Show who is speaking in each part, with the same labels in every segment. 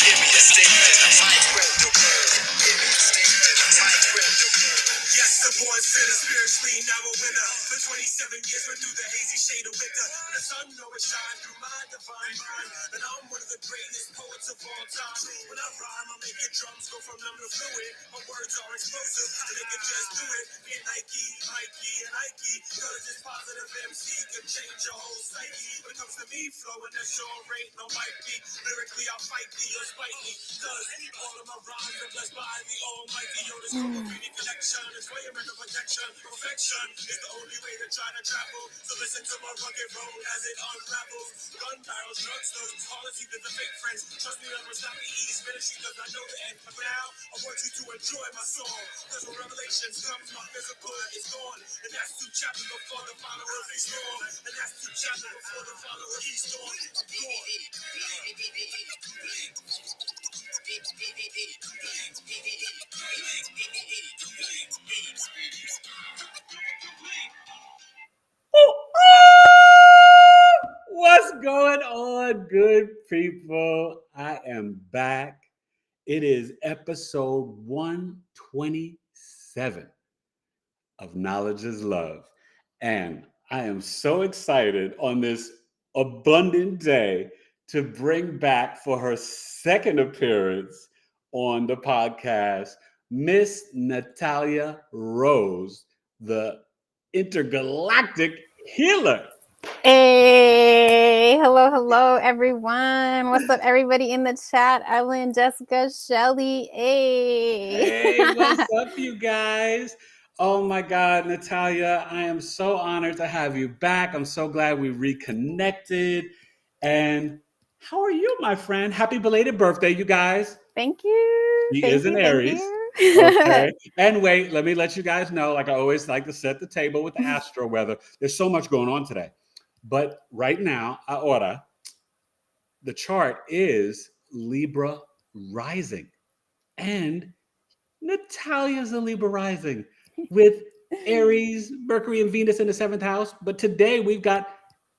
Speaker 1: Give me a statement. Spread the word. Give me a statement. Spread the word. Yes, the born sinner, spiritually now a winner. For 27 years, went through the hazy shade of winter. The sun always shine through my divine mind. And I'm one of the greatest poets of all time. When I rhyme, I make your drums go from numb to fluid. My words are explosive, and they can just do it. Get Nike, and Nike. Cause this positive MC can change your whole psyche. When it comes to me flowing, that sure ain't no might be. Lyrically, I'll fight thee or spite me. Cause all of my rhymes are blessed by the Almighty. Yo, this community connection is way of protection. Perfection is the only way to try to travel. So listen to my rugged road as it unravels. Gun barrels, drugstores, policy to the fake friends. Trust me, never stop the ease ministry cause I know the end. But now, I want you to enjoy my song. Cause when revelations comes, my physical is gone. And that's 2 chapters before the followers be strong. And that's 2 chapters before the followers be strong. I'm gone.
Speaker 2: What's going on, good people? I am back. It is episode 127 of Knowledge is Love. And I am so excited on this abundant day to bring back for her second appearance on the podcast, Miss Natalia Rose, the intergalactic healer.
Speaker 3: Hey, hello, everyone. What's up, everybody in the chat? Ellen, Jessica, Shelly.
Speaker 2: Hey, what's up, you guys? Oh my God, Natalia, I am so honored to have you back. I'm so glad we reconnected. And how are you, my friend? Happy belated birthday, you guys.
Speaker 3: Thank you.
Speaker 2: He
Speaker 3: Thank
Speaker 2: is an
Speaker 3: you,
Speaker 2: Aries. Okay. And wait, let me let you guys know, like I always like to set the table with the astro weather. There's so much going on today. But right now, ahora, the chart is Libra rising. And Natalia's a Libra rising with Aries, Mercury, and Venus in the 7th house. But today we've got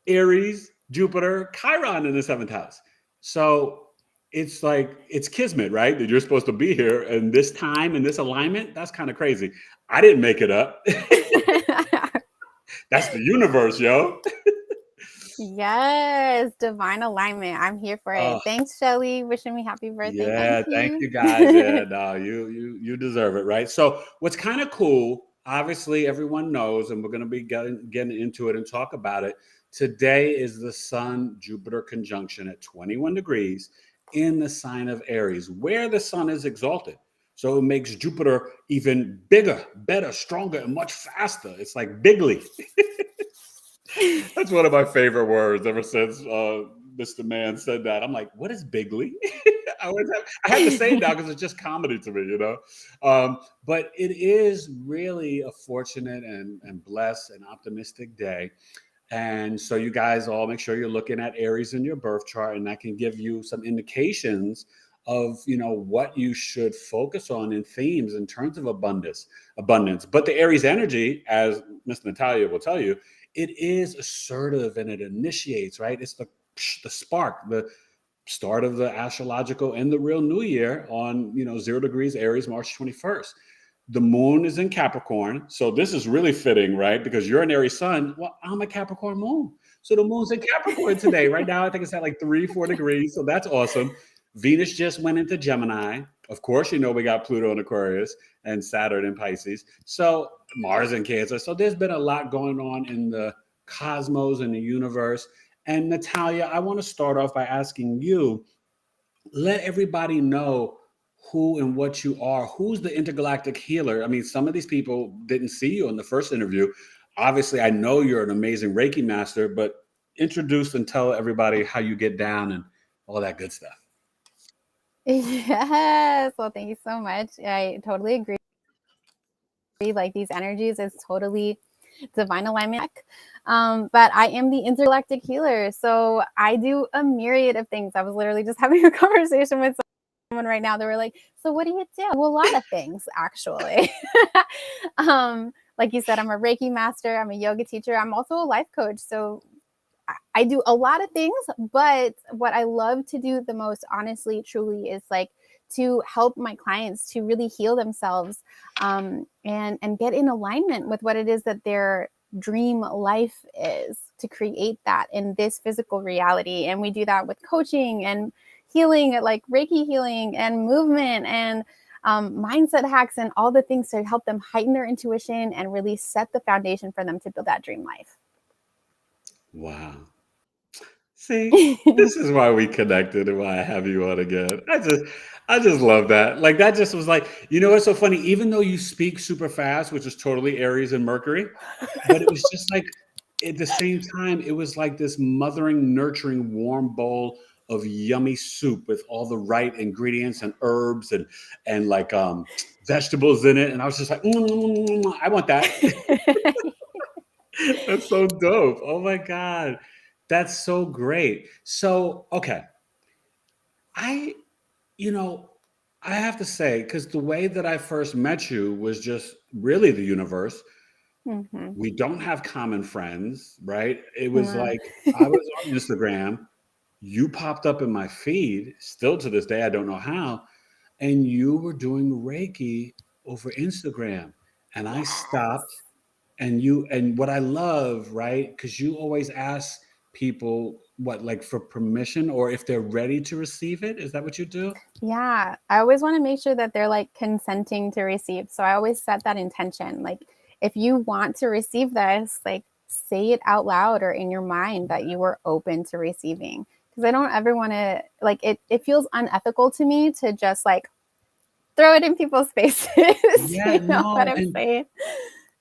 Speaker 2: Aries, Jupiter, Chiron in the 7th house. So it's like, it's kismet, right? That you're supposed to be here and this time and this alignment. That's kind of crazy. I didn't make it up. That's the universe, yo.
Speaker 3: Yes, divine alignment. I'm here for it. Thanks, Shelly. Wishing me happy birthday.
Speaker 2: Yeah, thank you guys. Yeah, no, you deserve it, right? So what's kind of cool, obviously everyone knows, and we're going to be getting into it and talk about it. Today is the Sun-Jupiter conjunction at 21 degrees in the sign of Aries, where the sun is exalted. So it makes Jupiter even bigger, better, stronger, and much faster. It's like bigly. That's one of my favorite words ever since Mr. Man said that. I'm like, what is bigly? I have to say it now because it's just comedy to me, you know? But it is really a fortunate and blessed and optimistic day. And so you guys all make sure you're looking at Aries in your birth chart, and that can give you some indications of, you know, what you should focus on in themes in terms of abundance. But the Aries energy, as Miss Natalia will tell you, it is assertive and it initiates, right? It's the spark, the start of the astrological and the real new year on, 0 degrees Aries, March 21st. The moon is in Capricorn. So this is really fitting, right? Because you're an Aries sun. Well, I'm a Capricorn moon. So the moon's in Capricorn today. Right now, I think it's at like 3-4 degrees. So that's awesome. Venus just went into Gemini. Of course, we got Pluto in Aquarius and Saturn in Pisces. So Mars in Cancer. So there's been a lot going on in the cosmos and the universe. And Natalia, I want to start off by asking you, let everybody know who and what you are. Who's the intergalactic healer? I mean, some of these people didn't see you in the first interview. Obviously, I know you're an amazing Reiki master, but introduce and tell everybody how you get down and all that good stuff.
Speaker 3: Yes. Well, thank you so much. I totally agree. Like these energies is totally divine alignment. But I am the intergalactic healer. So I do a myriad of things. I was literally just having a conversation with someone right now. They were like, so what do you do? Well, a lot of things, actually. Like you said, I'm a Reiki master. I'm a yoga teacher. I'm also a life coach. So I do a lot of things, but what I love to do the most, honestly, truly, is like to help my clients to really heal themselves, and get in alignment with what it is that their dream life is, to create that in this physical reality. And we do that with coaching and healing, like Reiki healing and movement and mindset hacks and all the things to help them heighten their intuition and really set the foundation for them to build that dream life.
Speaker 2: Wow. See, this is why we connected and why I have you on again. I just love that. Like that just was like, you know what's so funny? Even though you speak super fast, which is totally Aries and Mercury, but it was just like at the same time, it was like this mothering, nurturing, warm bowl of yummy soup with all the right ingredients and herbs and like vegetables in it. And I was just like, I want that. That's so dope. Oh my God. That's so great. So, okay. I, you know, I have to say, because the way that I first met you was just really the universe.
Speaker 3: Mhm.
Speaker 2: We don't have common friends, right? It was
Speaker 3: Yeah.
Speaker 2: like I was on Instagram. You popped up in my feed, still to this day, I don't know how. And you were doing Reiki over Instagram. And I stopped.
Speaker 3: Yes.
Speaker 2: And what I love, right? Because you always ask people what, like for permission or if they're ready to receive it. Is that what you do?
Speaker 3: Yeah, I always want to make sure that they're like consenting to receive. So I always set that intention. Like, if you want to receive this, like say it out loud or in your mind that you are open to receiving. Because I don't ever want to, like, it feels unethical to me to just like throw it in people's faces.
Speaker 2: Yeah,
Speaker 3: You know what
Speaker 2: no,
Speaker 3: I'm saying?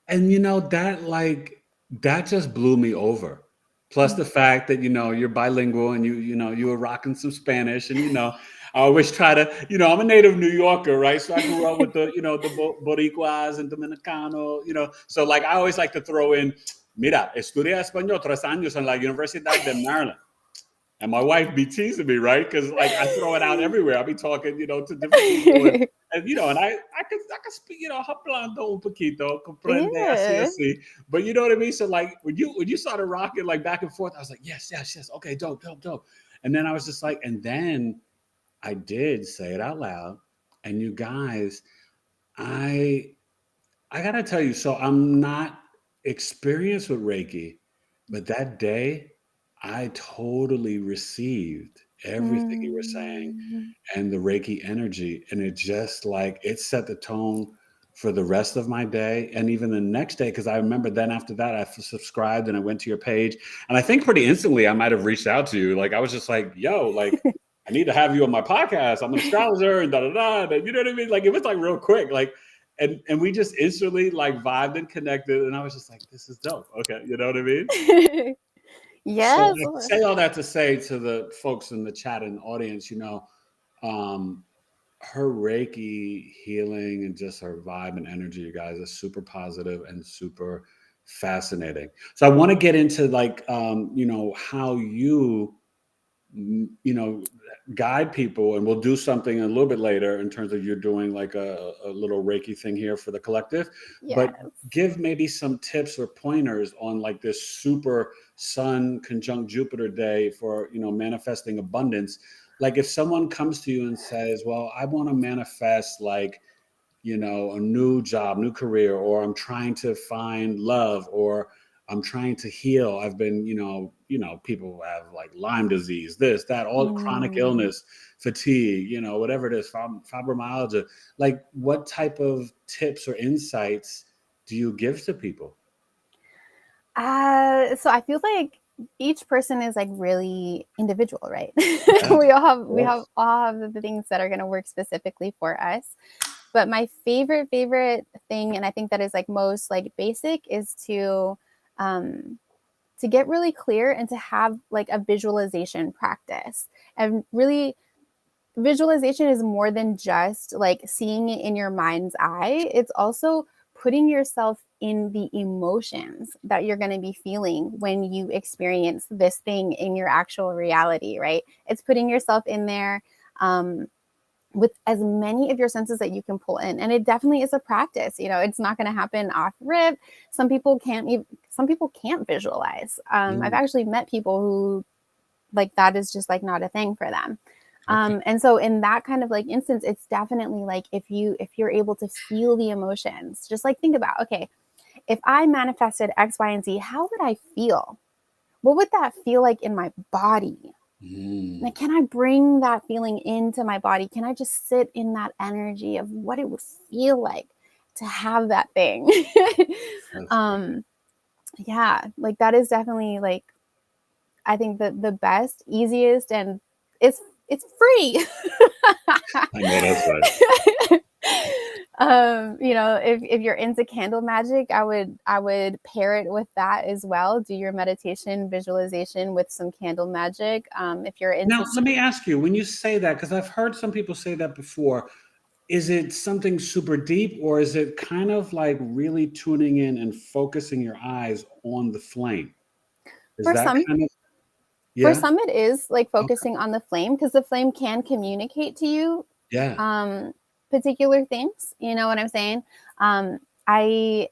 Speaker 2: and that like that just blew me over. Plus the fact that you're bilingual and you were rocking some Spanish and I always try to I'm a native New Yorker, right? So I grew up with the Boricuas and Dominicano, so like I always like to throw in, mira, estudié español 3 años en la Universidad de Maryland. And my wife be teasing me, right? Because like I throw it out everywhere. I'll be talking, to different people, and I can speak, hablando un poquito, comprende, así,
Speaker 3: Yeah.
Speaker 2: así. But you know what I mean? So like when you started rocking like back and forth, I was like, yes, yes, yes, okay, dope, dope, dope. And then I was just like, and then I did say it out loud. And you guys, I I gotta tell you, so I'm not experienced with Reiki, but that day I totally received everything you were saying
Speaker 3: Mm.
Speaker 2: and the Reiki energy. And it just like it set the tone for the rest of my day and even the next day. Cause I remember then after that, I subscribed and I went to your page. And I think pretty instantly I might have reached out to you. Like I was just like, yo, like I need to have you on my podcast. I'm an astrologer and da da da. And you know what I mean? Like it was like real quick. Like and we just instantly like vibed and connected. And I was just like, this is dope. Okay. You know what I mean? So
Speaker 3: Yes.
Speaker 2: I say all that to say to the folks in the chat and audience, um, her Reiki healing and just her vibe and energy, you guys, is super positive and super fascinating. So I want to get into like, how you guide people, and we'll do something a little bit later in terms of you're doing like a little Reiki thing here for the collective, but
Speaker 3: Yes.
Speaker 2: give maybe some tips or pointers on like this super sun conjunct Jupiter day for, manifesting abundance. Like if someone comes to you and says, well, I want to manifest like, a new job, new career, or I'm trying to find love, or I'm trying to heal. I've been, people have like Lyme disease, this, that, all chronic
Speaker 3: Mm.
Speaker 2: illness, fatigue, whatever it is, fibromyalgia. Like, what type of tips or insights do you give to people?
Speaker 3: So I feel like each person is like really individual, right?
Speaker 2: Yes, of
Speaker 3: We have
Speaker 2: course.
Speaker 3: all have the things that are going to work specifically for us. But my favorite thing, and I think that is like most like basic, is um to get really clear and to have like a visualization practice. And really, visualization is more than just like seeing it in your mind's eye. It's also putting yourself in the emotions that you're going to be feeling when you experience this thing in your actual reality, right? It's putting yourself in there, um, with as many of your senses that you can pull in. And it definitely is a practice. It's not going to happen off rip. Some people can't visualize. I've actually met people who like that is just like not a thing for them. And so in that kind of like instance, it's definitely like if you're able to feel the emotions, just like think about, okay, if I manifested X, Y, and Z, how would I feel? What would that feel like in my body? Like, can I bring that feeling into my body? Can I just sit in that energy of what it would feel like to have that thing? Yeah, like that is definitely like, I think that the best, easiest, and it's free.
Speaker 2: I know that's right.
Speaker 3: If you're into candle magic, I would pair it with that as well. Do your meditation visualization with some candle magic. If you're into
Speaker 2: Now, let me ask you, when you say that, because I've heard some people say that before, is it something super deep, or is it kind of like really tuning in and focusing your eyes on the flame? Is
Speaker 3: for
Speaker 2: that
Speaker 3: some
Speaker 2: kind of,
Speaker 3: for
Speaker 2: yeah?
Speaker 3: some it is like
Speaker 2: Okay.
Speaker 3: focusing on the flame, because the flame can communicate to you
Speaker 2: Yeah.
Speaker 3: particular things. You know what I'm saying? I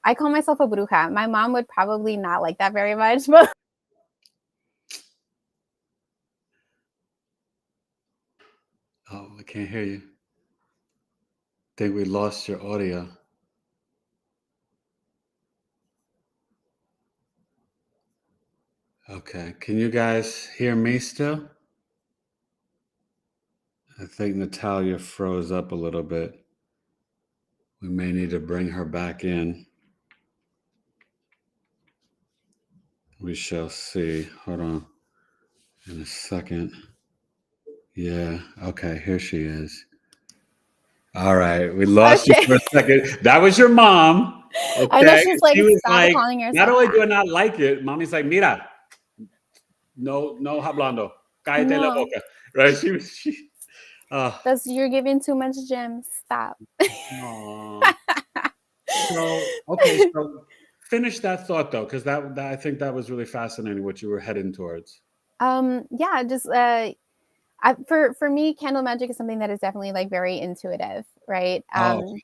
Speaker 3: I call myself a bruja. My mom would probably not like that very much, but
Speaker 2: Oh, I can't hear you. Think we lost your audio. Okay. Can you guys hear me still? I think Natalia froze up a little bit. We may need to bring her back in. We shall see. Hold on. In a second. Yeah. Okay. Here she is. All right. We lost you
Speaker 3: okay.
Speaker 2: for a second. That was your mom.
Speaker 3: I know
Speaker 2: Okay.
Speaker 3: she's like,
Speaker 2: She was
Speaker 3: stop
Speaker 2: like,
Speaker 3: calling
Speaker 2: not
Speaker 3: yourself
Speaker 2: only do I
Speaker 3: that.
Speaker 2: not like it, mommy's like, mira, no hablando. Cállate la
Speaker 3: No,
Speaker 2: boca. Right? uh,
Speaker 3: you're giving too much gems. Stop.
Speaker 2: aw. So, okay. So finish that thought though, because that I think that was really fascinating what you were heading towards.
Speaker 3: Yeah, just for me, candle magic is something that is definitely like very intuitive, right?
Speaker 2: Oh,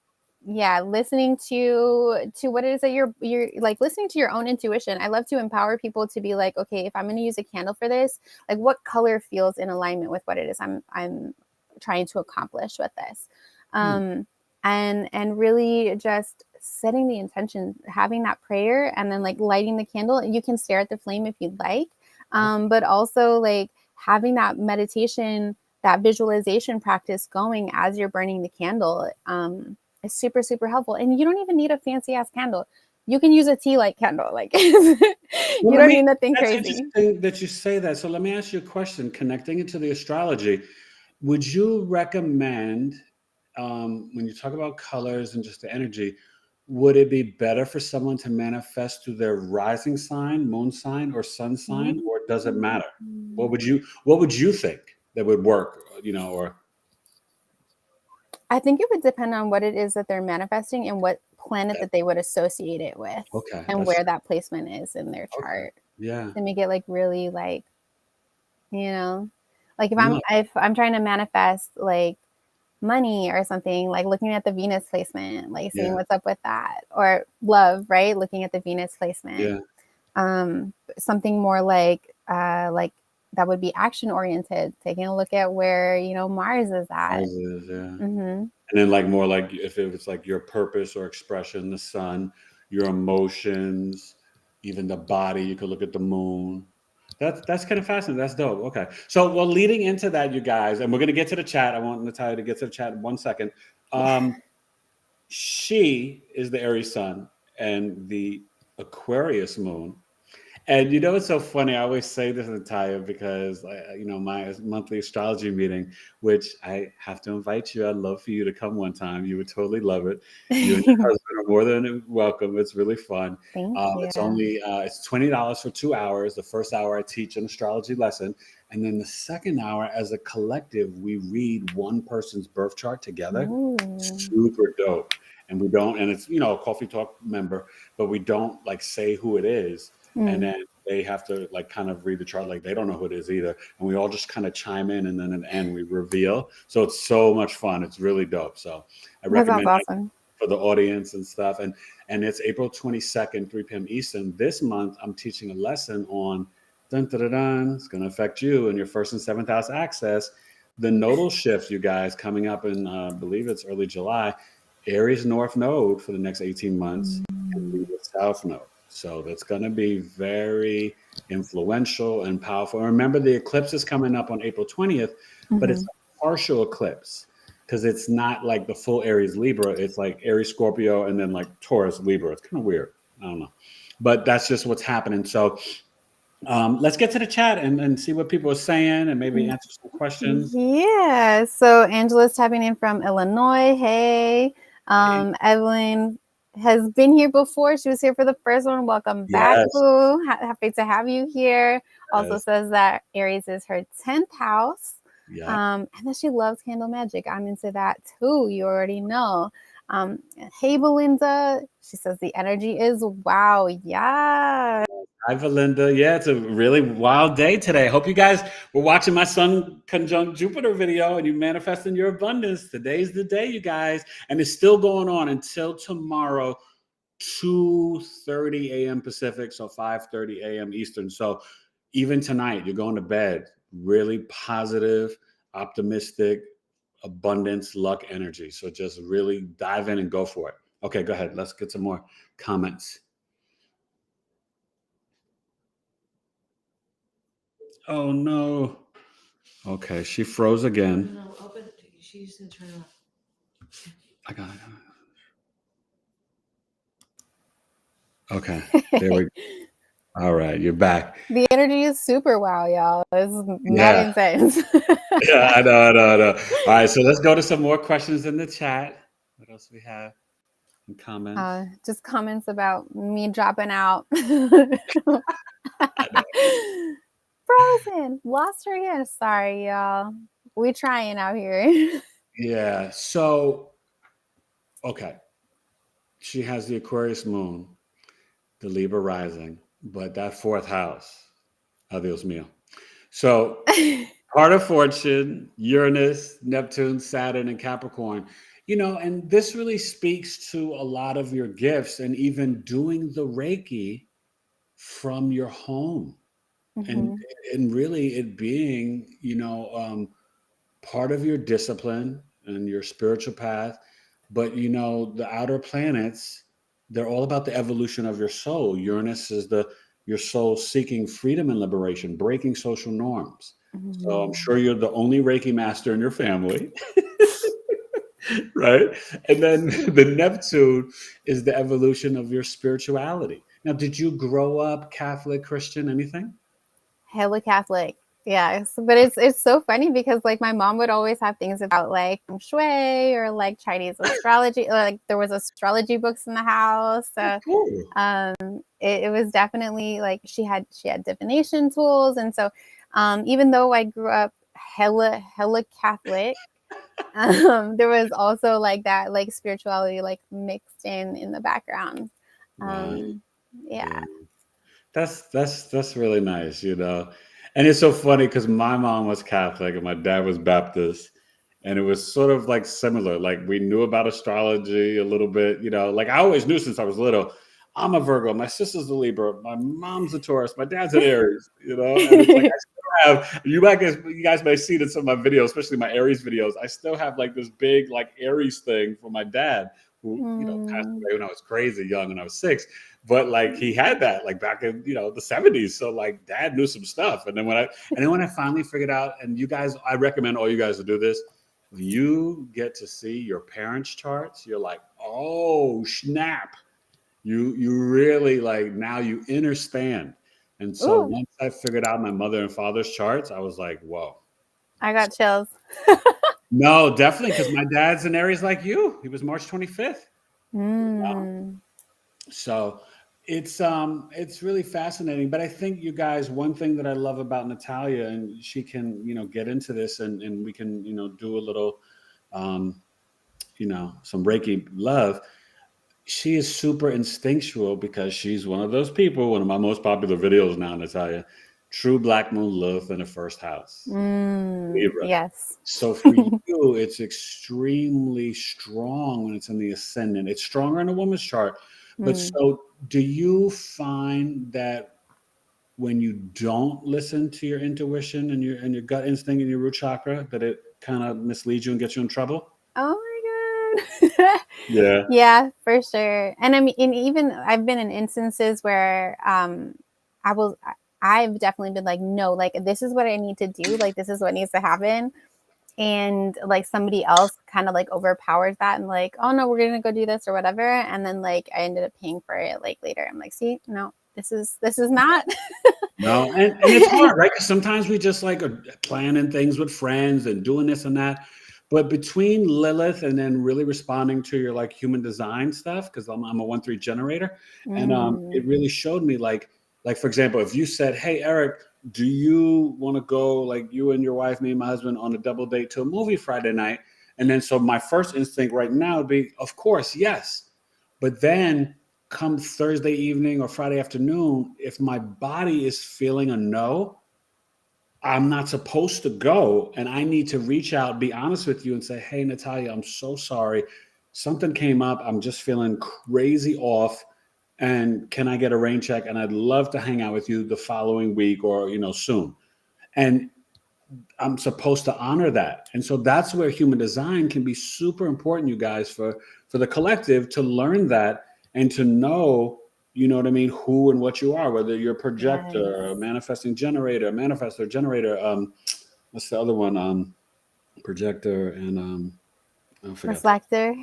Speaker 3: Yeah, listening to what it is that you're like, listening to your own intuition. I love to empower people to be like, okay, if I'm going to use a candle for this, like what color feels in alignment with what it is I'm trying to accomplish with this. And really just setting the intention, having that prayer, and then like lighting the candle. You can stare at the flame if you'd like, but also like having that meditation, that visualization practice going as you're burning the candle is super, super helpful. And you don't even need a fancy ass candle. You can use a tea light candle. Like you
Speaker 2: well,
Speaker 3: don't need nothing
Speaker 2: that's
Speaker 3: crazy.
Speaker 2: interesting that you say that. So let me ask you a question connecting it to the astrology. Would you recommend, when you talk about colors and just the energy, would it be better for someone to manifest through their rising sign, moon sign, or sun sign, or does it matter? What would you think that would work? Or
Speaker 3: I think it would depend on what it is that they're manifesting and what planet that they would associate it with,
Speaker 2: okay,
Speaker 3: and
Speaker 2: that's
Speaker 3: where that placement is in their
Speaker 2: okay.
Speaker 3: chart
Speaker 2: Yeah.
Speaker 3: to make it like really like, like
Speaker 2: No.
Speaker 3: if I'm trying to manifest like money or something, like looking at the Venus placement, like seeing
Speaker 2: Yeah.
Speaker 3: what's up with that, or love, right? Looking at the Venus placement.
Speaker 2: Yeah.
Speaker 3: Something more like that would be action oriented, taking a look at where Mars is at.
Speaker 2: Positive, yeah.
Speaker 3: Mm-hmm.
Speaker 2: And then like more like if it was like your purpose or expression, the sun, your emotions, even the body, you could look at the moon. That's kind of fascinating. That's dope. Okay. So well, leading into that, you guys, and we're gonna get to the chat. I want Natalia to get to the chat in 1 second. She is the Aries sun and the Aquarius moon. And it's so funny. I always say this, Natalia, because my monthly astrology meeting, which I have to invite you. I'd love for you to come one time. You would totally love it. You and your husband are more than welcome. It's really fun.
Speaker 3: Thank you.
Speaker 2: It's $20 for 2 hours. The first hour I teach an astrology lesson, and then the second hour, as a collective, we read one person's birth chart together.
Speaker 3: Ooh.
Speaker 2: Super dope. And we don't, and it's a coffee talk member, but we don't like say who it is. And then they have to like kind of read the chart, like they don't know who it is either, and we all just kind of chime in, and then at the end we reveal. So it's so much fun. It's really dope. So I
Speaker 3: That sounds
Speaker 2: recommend that
Speaker 3: awesome.
Speaker 2: for the audience and stuff. And it's April 22nd, 3 p.m. Eastern. This month, I'm teaching a lesson on dun, dun, dun, dun, it's going to affect you and your first and seventh house access. The nodal shift, you guys, coming up in, I believe it's early July, Aries North Node for the next 18 months and
Speaker 3: Mm.
Speaker 2: Libra South Node. So that's going to be very influential and powerful. And remember, the eclipse is coming up on April 20th, but it's
Speaker 3: Mhm.
Speaker 2: a partial eclipse because it's not like the full Aries Libra. It's like Aries Scorpio and then like Taurus Libra. It's kind of weird. I don't know. But that's just what's happening. So let's get to the chat and see what people are saying and maybe answer some questions.
Speaker 3: Yeah. So Angela's tapping in from Illinois. Hey. Evelyn has been here before. She was here for the first one. Welcome back,
Speaker 2: Yes.
Speaker 3: boo. Happy to have you here. Also
Speaker 2: Yes.
Speaker 3: says that Aries is her 10th house.
Speaker 2: Yeah.
Speaker 3: And that she loves candle magic. I'm into that too. You already know. Hey, Belinda. She says the energy is wow. Yeah.
Speaker 2: Hi, Valinda. Yeah, it's a really wild day today. Hope you guys were watching my Sun conjunct Jupiter video and you manifesting your abundance. Today's the day, you guys. And it's still going on until tomorrow, 2:30 a.m. Pacific, so 5:30 a.m. Eastern. So even tonight, you're going to bed really positive, optimistic, abundance, luck energy. So just really dive in and go for it. Okay, go ahead. Let's get some more comments. Oh no. Okay, she froze again.
Speaker 1: No, open. She's gonna turn it off.
Speaker 2: I got it. Okay, there we go. All right, you're back.
Speaker 3: The energy is super wow, y'all. It's mad
Speaker 2: Yeah.
Speaker 3: intense.
Speaker 2: Yeah, I know. All right, so let's go to some more questions in the chat. What else we have in comments?
Speaker 3: Just comments about me dropping out. Frozen. Lost her again. Sorry, y'all. We trying out here.
Speaker 2: Yeah. So, okay, she has the Aquarius moon, the Libra rising, but that fourth house, adios mio. So, part of fortune, Uranus, Neptune, Saturn, and Capricorn. And this really speaks to a lot of your gifts and even doing the Reiki from your home and
Speaker 3: Mhm.
Speaker 2: and really it being, part of your discipline and your spiritual path. But the outer planets, they're all about the evolution of your soul. Uranus is your soul seeking freedom and liberation, breaking social norms. So I'm sure you're the only Reiki master in your family. Right? And then the Neptune is the evolution of your spirituality. Now, did you grow up Catholic, Christian, anything?
Speaker 3: Hella Catholic. Yes, but it's so funny because like my mom would always have things about like feng shui or like Chinese astrology. Like there was astrology books in the house. So
Speaker 2: Cool.
Speaker 3: it was definitely like she had divination tools, and so even though I grew up hella Catholic, there was also like that like spirituality like mixed in the background.
Speaker 2: Right.
Speaker 3: Yeah.
Speaker 2: That's really nice, And it's so funny because my mom was Catholic and my dad was Baptist. And it was sort of like similar. Like we knew about astrology a little bit, like I always knew since I was little. I'm a Virgo, my sister's a Libra, my mom's a Taurus, my dad's an Aries, and it's like I still have you guys may see it in some of my videos, especially my Aries videos. I still have like this big like Aries thing from my dad who, passed away when I was crazy young when I was 6. But like he had that like back in the 70s. So like dad knew some stuff. And then when I finally figured out, and you guys, I recommend all you guys to do this. When you get to see your parents' charts, you're like, oh snap. You really like now you understand. And so
Speaker 3: Ooh,
Speaker 2: once I figured out my mother and father's charts, I was like, whoa.
Speaker 3: I got chills.
Speaker 2: No, definitely, because my dad's an Aries like you. He was March 25th. So it's really fascinating. But I think you guys, one thing that I love about Natalia, and she can, get into this and we can, do a little some Reiki love. she is super instinctual because she's one of those people. One of my most popular videos now, Natalia, true Black Moon Lilith in the first house, Libra.
Speaker 3: Yes.
Speaker 2: So for you, it's extremely strong when it's in the ascendant. It's stronger in a woman's chart. But
Speaker 3: Mm.
Speaker 2: so do you find that when you don't listen to your intuition and your gut instinct and your root chakra, that it kind of misleads you and gets you in trouble?
Speaker 3: Oh my God.
Speaker 2: Yeah.
Speaker 3: Yeah, for sure. And I mean, and even I've been in instances where I will, I've definitely been like, no, like this is what I need to do. Like this is what needs to happen. And like somebody else kind of like overpowers that and like, oh no, we're gonna go do this or whatever. And then like I ended up paying for it like later. I'm like, see, no, this is not.
Speaker 2: No, and it's hard, right? Because sometimes we just like are planning things with friends and doing this and that. But between Lilith and then really responding to your like human design stuff, because I'm a 1-3 generator, and it really showed me like for example, if you said, "Hey Eric, do you want to go like you and your wife, me and my husband on a double date to a movie Friday night?" And then so my first instinct right now would be, of course, yes. But then come Thursday evening or Friday afternoon, if my body is feeling a no, I'm not supposed to go. And I need to reach out, be honest with you and say, hey, Natalia, I'm so sorry. Something came up. I'm just feeling crazy off. And can I get a rain check? And I'd love to hang out with you the following week or, soon. And I'm supposed to honor that. And so that's where human design can be super important, you guys, for the collective to learn that and to know, you know what I mean, who and what you are, whether you're a projector, a manifesting generator, manifestor, generator. What's the other one? Projector and I forgot.
Speaker 3: Reflector.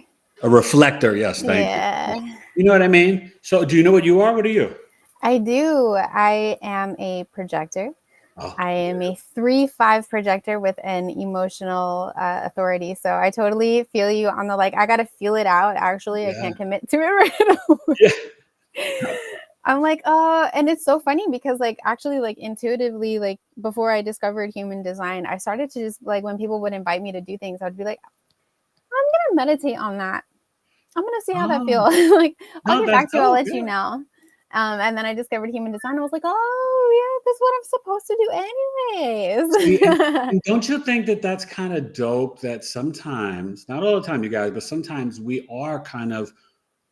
Speaker 2: A reflector. Yes, thank you.
Speaker 3: Yeah.
Speaker 2: You know what I mean? So do you know what you are? What are you?
Speaker 3: I do. I am a projector.
Speaker 2: Oh,
Speaker 3: I am a 3-5 projector with an emotional authority. So I totally feel you on the like, I got to feel it out. Actually, I
Speaker 2: yeah.
Speaker 3: can't commit to it right away.
Speaker 2: Yeah.
Speaker 3: I'm like, oh, and it's so funny because like actually like intuitively, like before I discovered human design, I started to just like when people would invite me to do things, I'd be like, I'm going to meditate on that. I'm going to see how that
Speaker 2: Oh,
Speaker 3: feels. Like, I'll
Speaker 2: no,
Speaker 3: get
Speaker 2: that's
Speaker 3: back to you. I'll
Speaker 2: dope.
Speaker 3: let you
Speaker 2: Yeah.
Speaker 3: know. And then I discovered human design. I was like, oh, yeah, that's what I'm supposed to do
Speaker 2: See,
Speaker 3: anyways.
Speaker 2: and don't you think that that's kind of dope that sometimes, not all the time, you guys, but sometimes we are kind of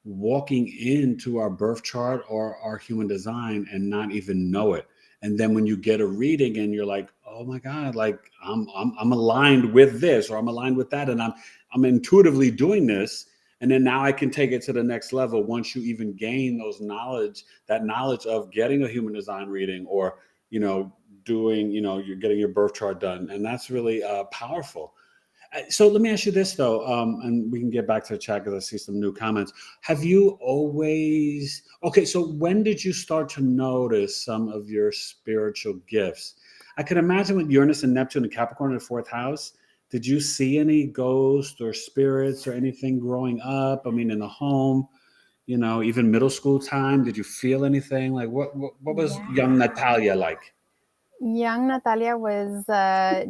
Speaker 2: walking into our birth chart or our human design and not even know it. And then when you get a reading and you're like, oh my God, like I'm aligned with this or I'm aligned with that, and I'm intuitively doing this. And then now I can take it to the next level once you even gain that knowledge of getting a human design reading or, doing, you're getting your birth chart done. And that's really powerful. So let me ask you this though, and we can get back to the chat because I see some new comments. Have you always, okay, so when did you start to notice some of your spiritual gifts? I could imagine with Uranus and Neptune and Capricorn in the 4th house, did you see any ghosts or spirits or anything growing up? I mean, in the home, even middle school time, did you feel anything? Like what was young
Speaker 3: Yeah.
Speaker 2: Natalia like?
Speaker 3: Young Natalia was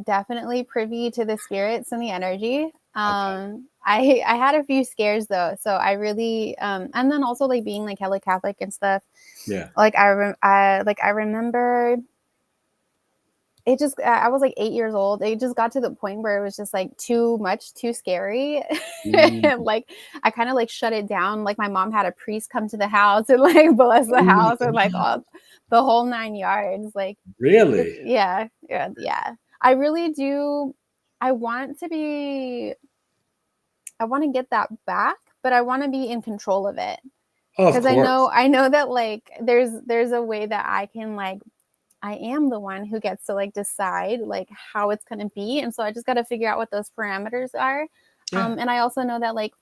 Speaker 3: definitely privy to the spirits and the energy.
Speaker 2: Okay.
Speaker 3: I had a few scares though, so I really and then also like being like hella Catholic and stuff.
Speaker 2: Yeah.
Speaker 3: Like I remember it just I was like 8 years old. It just got to the point where it was just like too much, too scary.
Speaker 2: Mm.
Speaker 3: And like I kind of like shut it down. Like my mom had a priest come to the house and like bless the
Speaker 2: Oh my
Speaker 3: house and like
Speaker 2: God.
Speaker 3: all the whole 9 yards. Like
Speaker 2: Really?
Speaker 3: yeah. I really do. I want to be. I want to get that back, but I want to be in control of it
Speaker 2: Oh, of
Speaker 3: because I
Speaker 2: course.
Speaker 3: know that like there's a way that I can like I am the one who gets to like decide like how it's going to be, and so I just got to figure out what those parameters are.
Speaker 2: Yeah.
Speaker 3: And I also know that like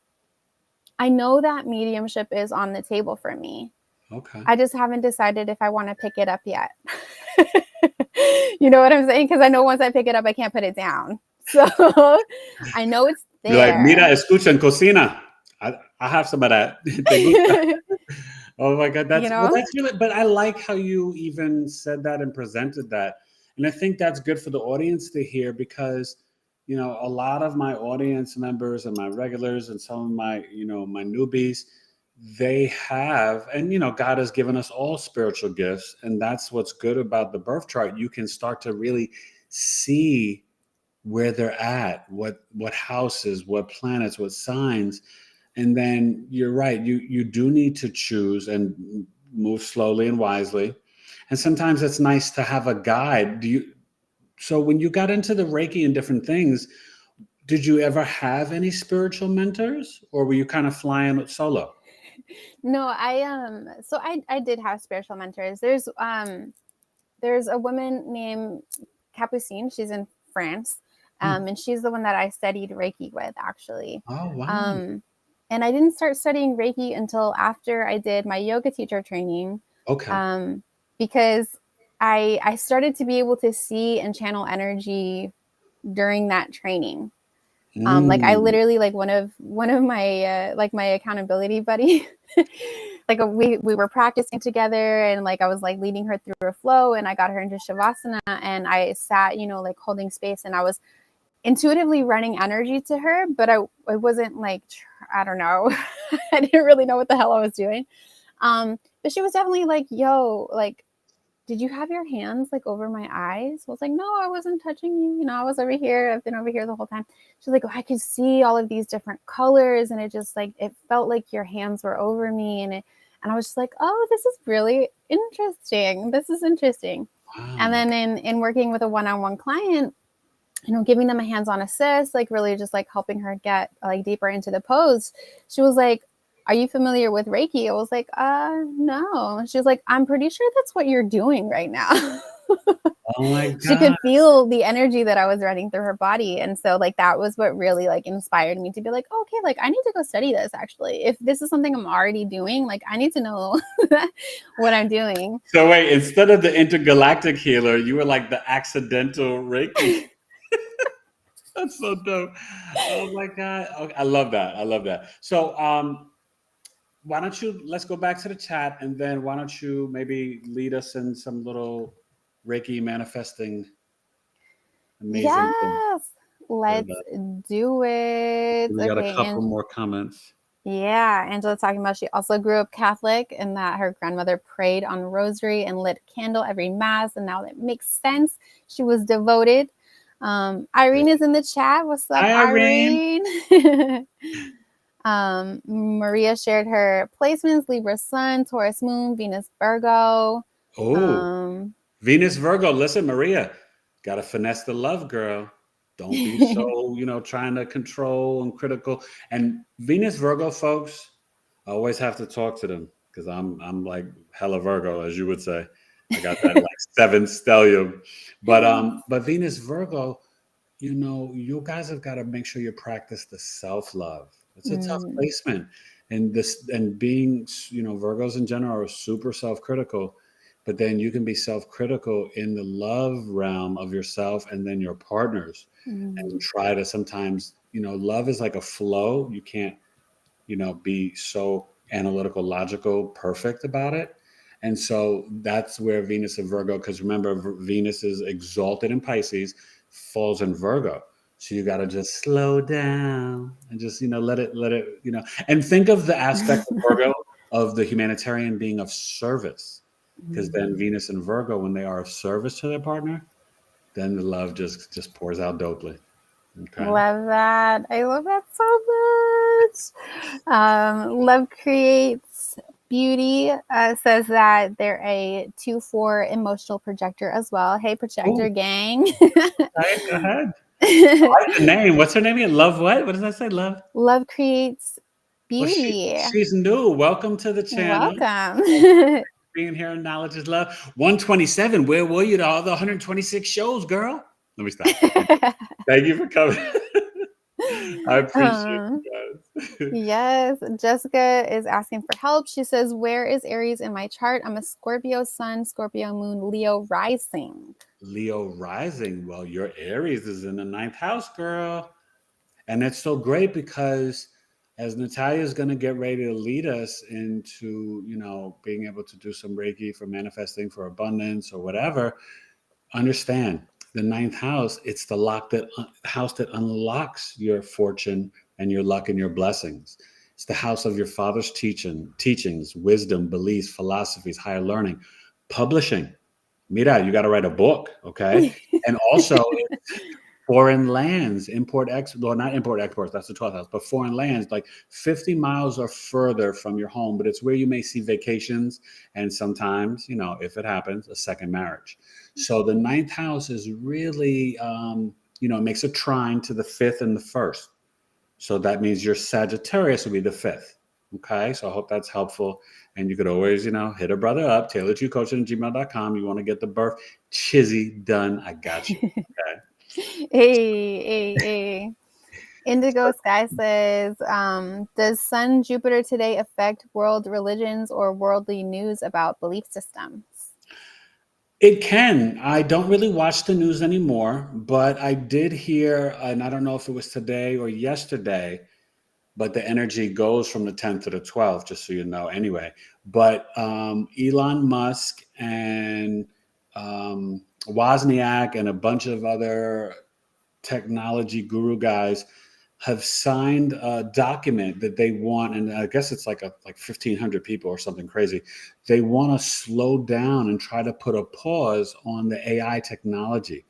Speaker 3: I know that mediumship is on the table for me.
Speaker 2: Okay.
Speaker 3: I just haven't decided if I want to pick it up yet. You know what I'm saying? Because I know once I pick it up, I can't put it down. So I know it's
Speaker 2: You're like, mira,
Speaker 3: there.
Speaker 2: escucha en cocina. I have some of that. Te gusta? Oh my God,
Speaker 3: You know?
Speaker 2: that's really. But I like how you even said that and presented that, and I think that's good for the audience to hear because, a lot of my audience members and my regulars and some of my, my newbies, they have, and God has given us all spiritual gifts, and that's what's good about the birth chart. You can start to really see where they're at, what houses, what planets, what signs. And then you're right, you do need to choose and move slowly and wisely. And sometimes it's nice to have a guide. So when you got into the Reiki and different things, did you ever have any spiritual mentors, or were you kind of flying solo?
Speaker 3: No, I did have spiritual mentors. There's a woman named Capucine. She's in France. And she's the one that I studied Reiki with, actually.
Speaker 2: Oh, wow.
Speaker 3: And I didn't start studying Reiki until after I did my yoga teacher training.
Speaker 2: Okay.
Speaker 3: Because I started to be able to see and channel energy during that training. Like I literally, like one of my like my accountability buddy, like we were practicing together, and like I was like leading her through a flow, and I got her into Shavasana, and I sat, like holding space, and I was intuitively running energy to her, but I wasn't like, I don't know. I didn't really know what the hell I was doing. But she was definitely like, yo, like, did you have your hands like over my eyes? I was like, no, I wasn't touching you. I was over here. I've been over here the whole time. She's like, oh, I could see all of these different colors. And it just like, it felt like your hands were over me. And I was just like, oh, this is really interesting. This is interesting.
Speaker 2: Wow.
Speaker 3: And then in working with a one-on-one client, giving them a hands-on assist, like really just like helping her get like deeper into the pose. She was like, are you familiar with Reiki? I was like, no. She was like, I'm pretty sure that's what you're doing right now.
Speaker 2: Oh my God.
Speaker 3: She could feel the energy that I was running through her body. And so like, that was what really like inspired me to be like, okay, like I need to go study this actually. If this is something I'm already doing, like I need to know what I'm doing.
Speaker 2: So wait, instead of the intergalactic healer, you were like the accidental Reiki. That's so dope. Oh my God. Okay, I love that. I love that. So why don't you, let's go back to the chat, and then why don't you maybe lead us in some little Reiki manifesting amazing thing.
Speaker 3: Yes, let's do it.
Speaker 2: We got a
Speaker 3: Okay,
Speaker 2: couple more comments.
Speaker 3: yeah, Angela's talking about she also grew up Catholic, and that her grandmother prayed on rosary and lit candle every mass, and now that makes sense. She was devoted. Irene is in the chat. What's up,
Speaker 2: Hi, Irene?
Speaker 3: Maria shared her placements: Libra Sun, Taurus Moon, Venus Virgo.
Speaker 2: Oh, Venus Virgo. Listen, Maria, gotta finesse the love, girl. Don't be so, trying to control and critical. And Venus Virgo folks, I always have to talk to them because I'm like hella Virgo, as you would say. I got that like 7 stellium. But Venus Virgo, you guys have got to make sure you practice the self-love. It's a tough placement. And being, Virgos in general are super self-critical. But then you can be self-critical in the love realm of yourself and then your partners, and try to sometimes, love is like a flow. You can't, be so analytical, logical, perfect about it. And so that's where Venus and Virgo, because remember, Venus is exalted in Pisces, falls in Virgo. So you got to just slow down and just, let it, and think of the aspect of Virgo of the humanitarian being of service. Because then Venus and Virgo, when they are of service to their partner, then the love just pours out dopely. Okay.
Speaker 3: Love that. I love that so much. Love creates beauty. Says that they're a 2/4 emotional projector as well. Hey, projector gang.
Speaker 2: Right, go ahead. I like the name. What's her name again? Love what? What does that say? Love?
Speaker 3: Love creates beauty.
Speaker 2: Well, she's new. Welcome to the channel.
Speaker 3: Welcome.
Speaker 2: Being here in Knowledge is Love. 127. Where were you to all the 126 shows, girl? Let me stop. Thank you for coming. I appreciate you guys.
Speaker 3: Yes. Jessica is asking for help. She says, where is Aries in my chart? I'm a Scorpio sun, Scorpio moon, Leo rising.
Speaker 2: Leo rising. Well, your Aries is in the 9th house, girl. And it's so great because as Natalia is going to get ready to lead us into, being able to do some Reiki for manifesting for abundance or whatever, understand the 9th house, it's the house that unlocks your fortune and your luck and your blessings. It's the house of your father's teachings, wisdom, beliefs, philosophies, higher learning, publishing. Mira, you got to write a book, okay? And also foreign lands, not import exports, that's the 12th house, but foreign lands, like 50 miles or further from your home, but it's where you may see vacations and sometimes, if it happens, a second marriage. So the 9th house is really, it makes a trine to the 5th and the 1st. So that means your Sagittarius will be the 5th. Okay, so I hope that's helpful. And you could always, hit a brother up, taylor2coaching@gmail.com. You want to get the birth chizzy done, I got you. Okay.
Speaker 3: Hey. Indigo Sky says, does Sun Jupiter today affect world religions or worldly news about belief systems?
Speaker 2: It can. I don't really watch the news anymore, but I did hear, and I don't know if it was today or yesterday, but the energy goes from the 10th to the 12th, just so you know anyway. But Elon Musk and Wozniak and a bunch of other technology guru guys have signed a document that they want, and I guess it's like 1,500 people or something crazy. They want to slow down and try to put a pause on the AI technology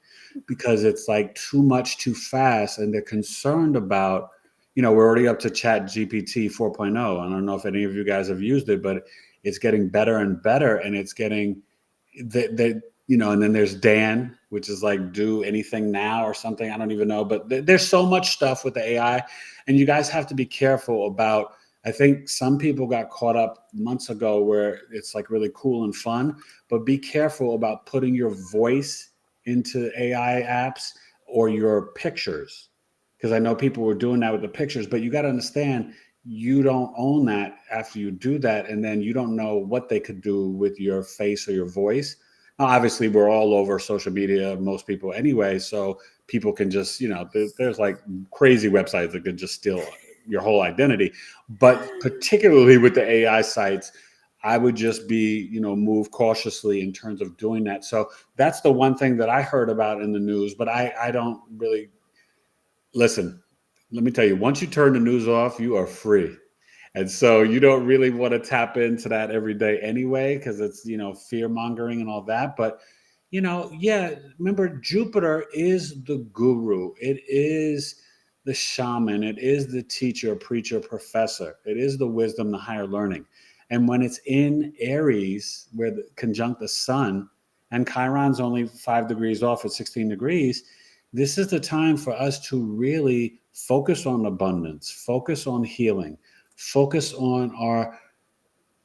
Speaker 2: because it's like too much too fast, and they're concerned about, we're already up to Chat GPT 4.0. I don't know if any of you guys have used it, but it's getting better and better, and it's getting and then there's Dan, which is like do anything now or something. I don't even know. But there's so much stuff with the AI. And you guys have to be careful about, I think some people got caught up months ago where it's like really cool and fun. But be careful about putting your voice into AI apps or your pictures. Because I know people were doing that with the pictures. But you got to understand, you don't own that after you do that. And then you don't know what they could do with your face or your voice. Now, obviously, we're all over social media, most people anyway, so people can just, there's like crazy websites that could just steal your whole identity. But particularly with the AI sites, I would just be, move cautiously in terms of doing that. So that's the one thing that I heard about in the news, but I don't really listen. Let me tell you, once you turn the news off, you are free. And so you don't really want to tap into that every day anyway, because it's, fear mongering and all that. But, remember, Jupiter is the guru. It is the shaman. It is the teacher, preacher, professor. It is the wisdom, the higher learning. And when it's in Aries, where the conjunct the sun, and Chiron's only 5 degrees off at 16 degrees, this is the time for us to really focus on abundance, focus on healing, focus on our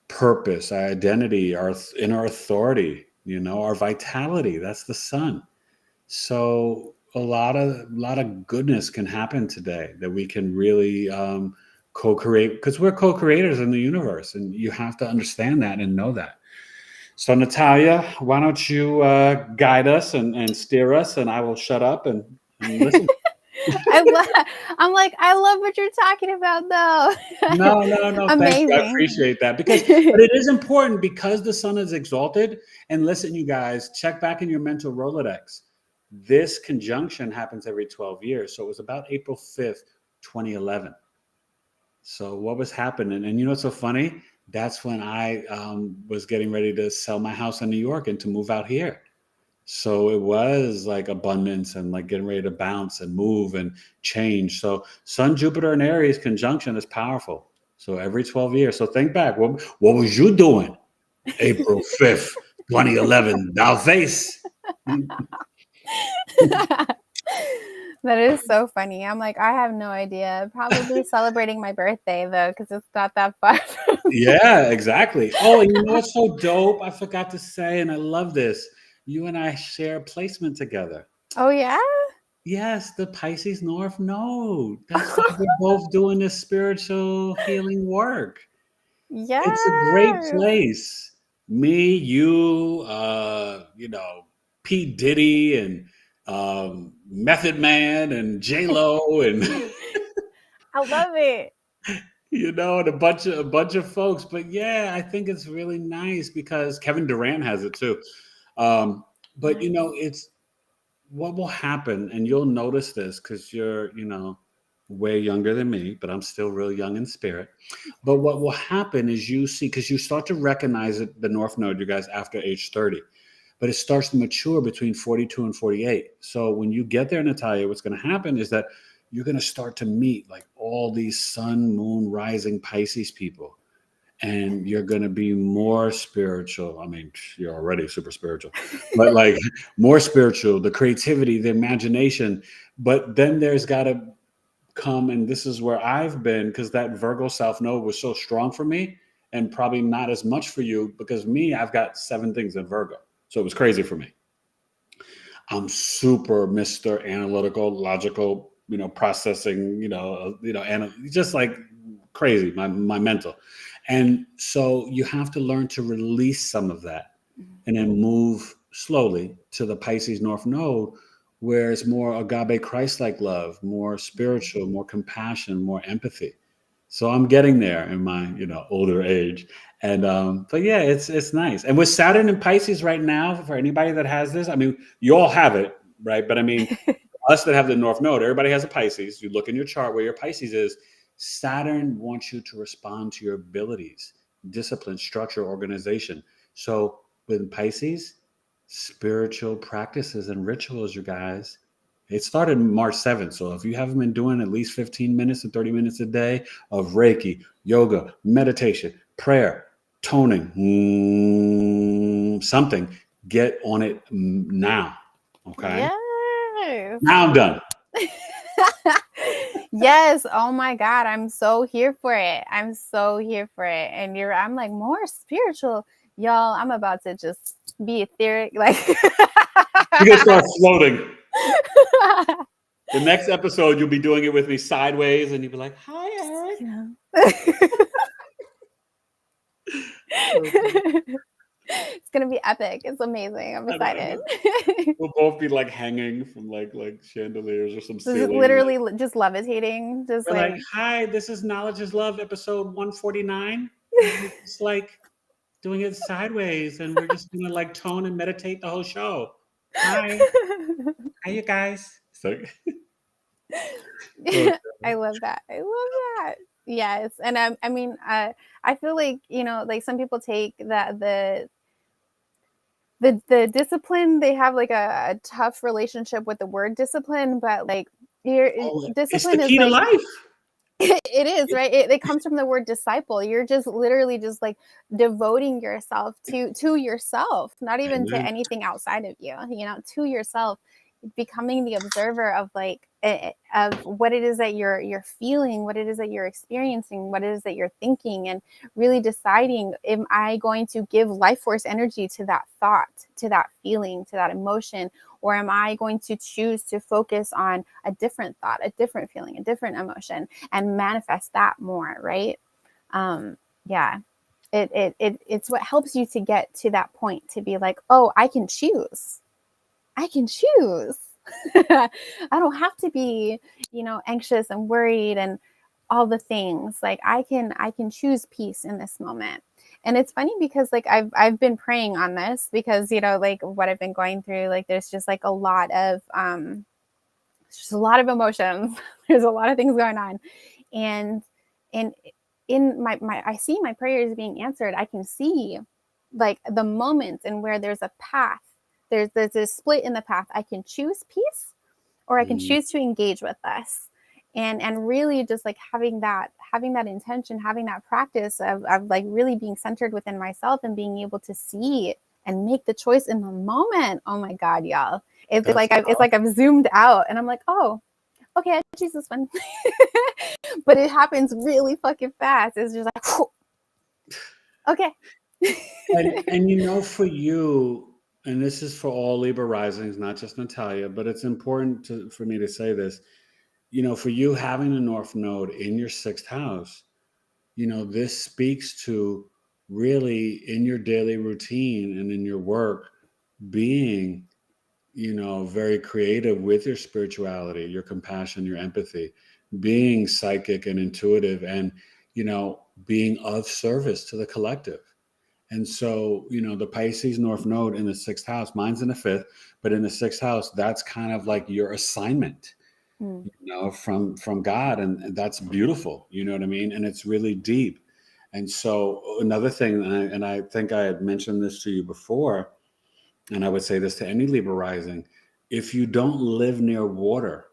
Speaker 2: purpose, our identity, our inner authority, our vitality. That's the sun. So a lot of goodness can happen today that we can really co-create, because we're co-creators in the universe, and you have to understand that and know that. So Natalia, why don't you guide us and steer us, and I will shut up and listen.
Speaker 3: I'm like, I love what you're talking about, though.
Speaker 2: No. Thank you. I appreciate that but it is important because the sun is exalted. And listen, you guys, check back in your mental Rolodex. This conjunction happens every 12 years. So it was about April 5th, 2011. So what was happening? And what's so funny? That's when I was getting ready to sell my house in New York and to move out here. So it was like abundance and like getting ready to bounce and move and change. So Sun, Jupiter, and Aries conjunction is powerful. So every 12 years. So think back. What was you doing? April 5th, 2011. Thou face.
Speaker 3: That is so funny. I'm like, I have no idea. Probably celebrating my birthday, though, because it's not that far.
Speaker 2: Yeah, exactly. Oh, and you know what's so dope? I forgot to say, and I love this. You and I share placement together.
Speaker 3: Oh, yeah?
Speaker 2: Yes, the Pisces North Node. That's why we're both doing this spiritual healing work.
Speaker 3: Yeah.
Speaker 2: It's a great place. Me, you, P. Diddy and Method Man and J Lo and
Speaker 3: I love it.
Speaker 2: and a bunch of folks. But yeah, I think it's really nice because Kevin Durant has it too. But
Speaker 3: Nice.
Speaker 2: it's what will happen, and you'll notice this because you're way younger than me, but I'm still real young in spirit. But what will happen is you see, because you start to recognize it, the North Node, you guys, after age 30, but it starts to mature between 42 and 48. So when you get there, Natalia, what's going to happen is that you're going to start to meet like all these sun, moon, rising Pisces people. And you're going to be more spiritual. I mean, you're already super spiritual, but like more spiritual, the creativity, the imagination. But then there's got to come, and this is where I've been, because that Virgo South Node was so strong for me and probably not as much for you, because me, I've got 7 things in Virgo. So it was crazy for me. I'm super Mr. Analytical, logical, processing, and just like crazy, my mental. And so you have to learn to release some of that and then move slowly to the Pisces North Node, where it's more agape Christ-like love, more spiritual, more compassion, more empathy. So I'm getting there in my, older age. And but yeah, it's nice. And with Saturn and Pisces right now, for anybody that has this, I mean, you all have it, right? But I mean, us that have the North Node, everybody has a Pisces. You look in your chart where your Pisces is. Saturn wants you to respond to your abilities, discipline, structure, organization. So with Pisces, spiritual practices and rituals, you guys. It started March 7th. So if you haven't been doing at least 15 minutes and 30 minutes a day of Reiki, yoga, meditation, prayer, toning, something, get on it now. Okay.
Speaker 3: Yes.
Speaker 2: Now I'm done.
Speaker 3: Yes. Oh my God. I'm so here for it. I'm so here for it. And I'm like more spiritual. Y'all, I'm about to just be etheric. Like
Speaker 2: You're gonna start floating. The next episode, you'll be doing it with me sideways, and you'll be like, "Hi, Eric."
Speaker 3: Yeah. It's gonna be epic. It's amazing. I'm excited.
Speaker 2: We'll both be like hanging from like chandeliers or some
Speaker 3: This is
Speaker 2: ceiling.
Speaker 3: literally just levitating. Just
Speaker 2: We're like,
Speaker 3: like
Speaker 2: "Hi, this is Knowledge is Love, episode 149." We're just like doing it sideways, and we're just gonna like tone and meditate the whole show. Hi, you guys. So,
Speaker 3: I love that. I love that. Yes. And I mean, I feel like, like some people take that the discipline, they have like a tough relationship with the word discipline, but like your
Speaker 2: it's the
Speaker 3: discipline is
Speaker 2: key to
Speaker 3: like
Speaker 2: life.
Speaker 3: it is, right? It comes from the word disciple. You're just literally just like devoting yourself to yourself, not even to
Speaker 2: Amen.
Speaker 3: anything outside of you, to yourself, becoming the observer of like of what it is that you're feeling, what it is that you're experiencing, what it is that you're thinking, and really deciding, am I going to give life force energy to that thought, to that feeling, to that emotion, or am I going to choose to focus on a different thought, a different feeling, a different emotion, and manifest that more, right? Yeah. It's what helps you to get to that point, to be like, oh, I can choose. I can choose. I don't have to be, anxious and worried and all the things. Like I can choose peace in this moment. And it's funny because like I've been praying on this because, like what I've been going through, like there's just like a lot of just a lot of emotions. There's a lot of things going on. And in my I see my prayers being answered. I can see like the moments and where there's a path. There's a split in the path. I can choose peace or I can choose to engage with this. And really just like having that intention, having that practice of like really being centered within myself and being able to see and make the choice in the moment. Oh my God, y'all. It's like I've zoomed out and I'm like, oh, okay, I choose this one. But it happens really fucking fast. It's just like, whew. Okay.
Speaker 2: And for you, and this is for all Libra risings, not just Natalia, but it's important for me to say this, for you having a North Node in your 6th house, this speaks to really in your daily routine and in your work being, very creative with your spirituality, your compassion, your empathy, being psychic and intuitive and, being of service to the collective. And so, the Pisces North Node in the 6th house, mine's in the 5th, but in the 6th house, that's kind of like your assignment.
Speaker 3: Mm.
Speaker 2: from God, and that's beautiful. You know what I mean? And it's really deep. And so another thing, and I think I had mentioned this to you before, and I would say this to any Libra rising: if you don't live near water,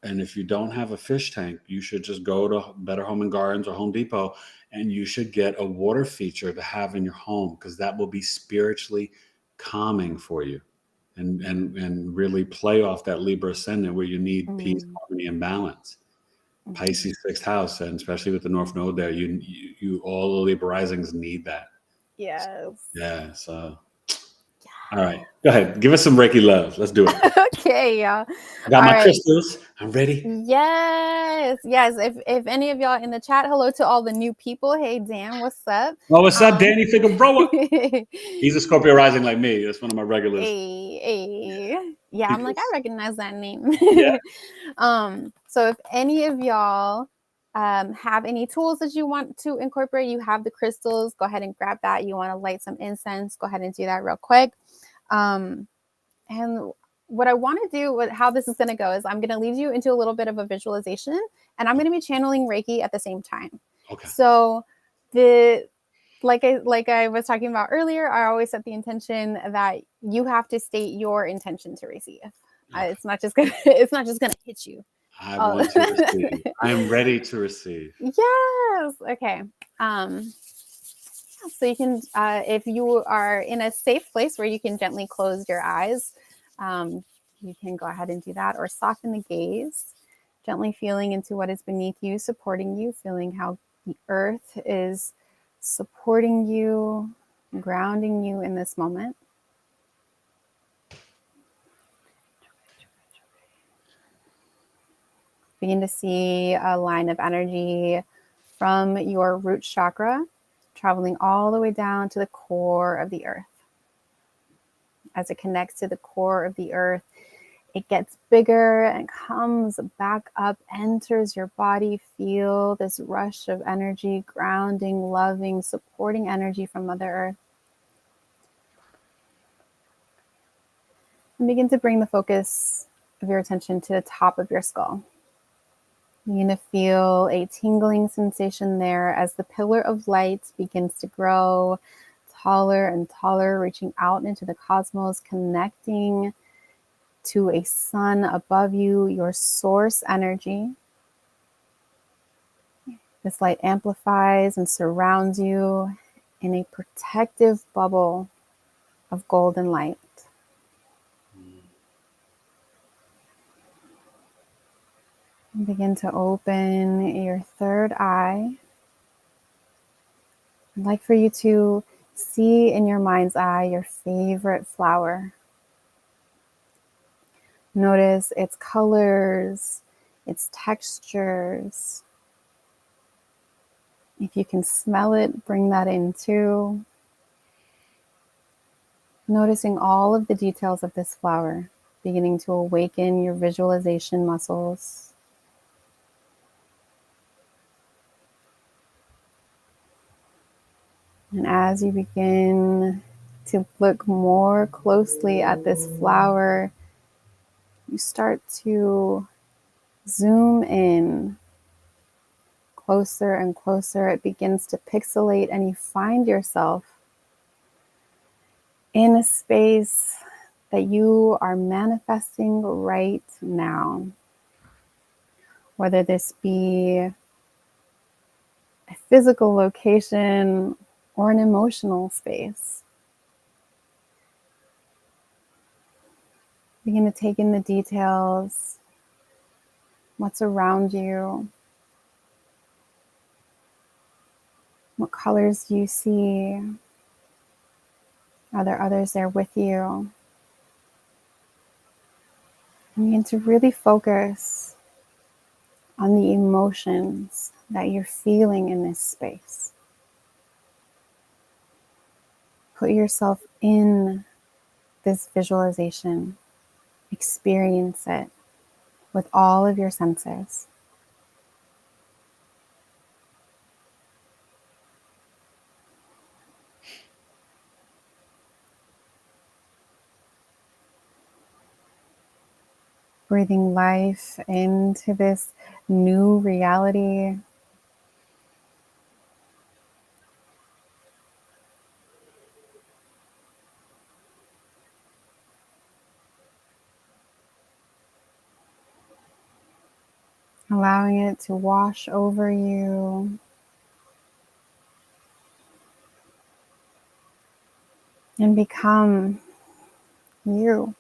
Speaker 2: and if you don't have a fish tank, you should just go to Better Home and Gardens or Home Depot, and you should get a water feature to have in your home, because that will be spiritually calming for you, and really play off that Libra ascendant where you need peace,
Speaker 3: Mm.
Speaker 2: harmony, and balance.
Speaker 3: Mhm.
Speaker 2: Pisces sixth house, and especially with the North Node there, you all the Libra risings need that.
Speaker 3: Yes.
Speaker 2: Yeah. So, all right, go ahead, give us some Reiki love. Let's do it.
Speaker 3: Okay, y'all.
Speaker 2: I got
Speaker 3: All
Speaker 2: my
Speaker 3: right.
Speaker 2: crystals. I'm ready.
Speaker 3: Yes, yes. If any of y'all in the chat, hello to all the new people. Hey Dan, what's up?
Speaker 2: Oh, what's up, Danny Figueroa?
Speaker 3: Hey,
Speaker 2: He's a Scorpio rising like me. That's one of my regulars.
Speaker 3: hey. Yeah, I'm like, I recognize that name.
Speaker 2: Yeah.
Speaker 3: So if any of y'all have any tools that you want to incorporate, you have the crystals, go ahead and grab that. You want to light some incense, go ahead and do that real quick. And what I want to do, how this is going to go, is I'm going to lead you into a little bit of a visualization, and I'm going to be channeling Reiki at the same time.
Speaker 2: Okay.
Speaker 3: So like I was talking about earlier, I always set the intention that you have to state your intention to receive.
Speaker 2: Okay.
Speaker 3: It's not just gonna hit you.
Speaker 2: I want to receive. I am ready to receive.
Speaker 3: Yes. Okay. So you can, if you are in a safe place where you can gently close your eyes, you can go ahead and do that, or soften the gaze, gently feeling into what is beneath you, supporting you, feeling how the earth is supporting you, grounding you in this moment. Begin to see a line of energy from your root chakra traveling all the way down to the core of the earth. As it connects to the core of the earth, it gets bigger and comes back up, enters your body. Feel this rush of energy, grounding, loving, supporting energy from Mother Earth. And begin to bring the focus of your attention to the top of your skull. You're going to feel a tingling sensation there as the pillar of light begins to grow taller and taller, reaching out into the cosmos, connecting to a sun above you, your source energy. This light amplifies and surrounds you in a protective bubble of golden light. And begin to open your third eye. I'd like for you to see in your mind's eye your favorite flower. Notice its colors, its textures. If you can smell it, bring that in too. Noticing all of the details of this flower, beginning to awaken your visualization muscles. And as you begin to look more closely at this flower, you start to zoom in closer and closer. It begins to pixelate, and you find yourself in a space that you are manifesting right now. Whether this be a physical location or an emotional space. Begin to take in the details, what's around you, what colors do you see? Are there others there with you? And begin to really focus on the emotions that you're feeling in this space. Put yourself in this visualization. Experience it with all of your senses. Breathing life into this new reality. Allowing it to wash over you. And become you.